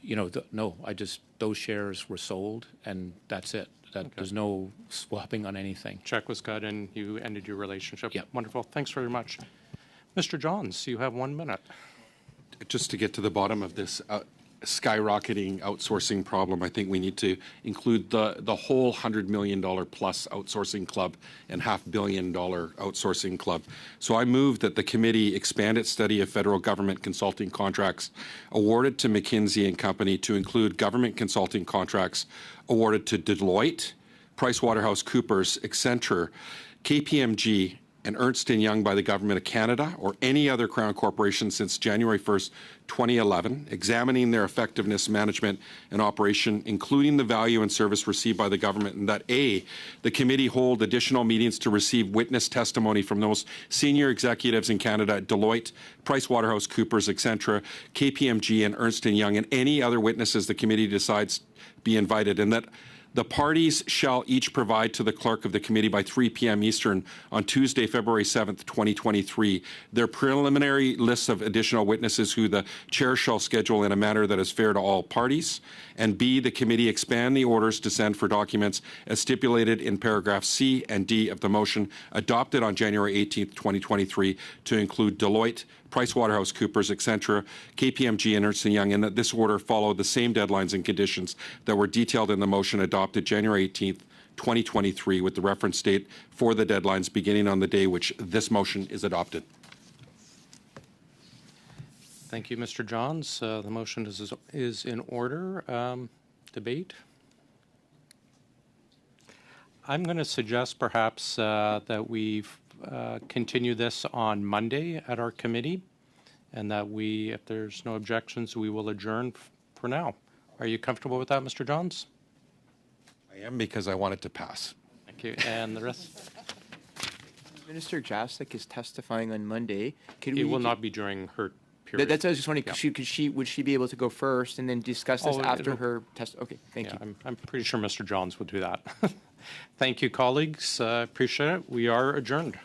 those shares were sold, and that's it. There's no swapping on anything. Check was cut, and you ended your relationship. Yeah. Wonderful. Thanks very much. Mr. Johns, you have 1 minute. Just to get to the bottom of this, skyrocketing outsourcing problem, I think we need to include the whole $100 million plus outsourcing club and $500 million outsourcing club. So I move that the committee expand its study of federal government consulting contracts awarded to McKinsey and Company to include government consulting contracts awarded to Deloitte, PricewaterhouseCoopers, Accenture, KPMG, and Ernst & Young by the Government of Canada or any other Crown corporation since January 1st, 2011, examining their effectiveness, management, and operation, including the value and service received by the government, and that A, the committee hold additional meetings to receive witness testimony from those senior executives in Canada at Deloitte, PricewaterhouseCoopers, Accenture, KPMG, and Ernst & Young, and any other witnesses the committee decides be invited, and that the parties shall each provide to the clerk of the committee by 3 p.m. Eastern on Tuesday, February 7th, 2023, their preliminary lists of additional witnesses who the chair shall schedule in a manner that is fair to all parties. And B, the committee expand the orders to send for documents as stipulated in paragraphs C and D of the motion adopted on January 18th, 2023 to include Deloitte, PricewaterhouseCoopers, Accenture, KPMG, and Ernst & Young, and that this order follow the same deadlines and conditions that were detailed in the motion adopted January 18th, 2023, with the reference date for the deadlines beginning on the day which this motion is adopted. Thank you, Mr. Johns. The motion is in order. Debate? I'm going to suggest perhaps that we continue this on Monday at our committee, and that we, if there's no objections, we will adjourn for now. Are you comfortable with that, Mr. Johns? I am, because I want it to pass. Thank you. And the rest? Minister Jasek is testifying on Monday. It will not be during her period. That's what I was just wondering. Yeah. Would she be able to go first and then discuss this after her test? Okay, thank you. I'm pretty sure Mr. Johns would do that. Thank you, colleagues. Appreciate it. We are adjourned.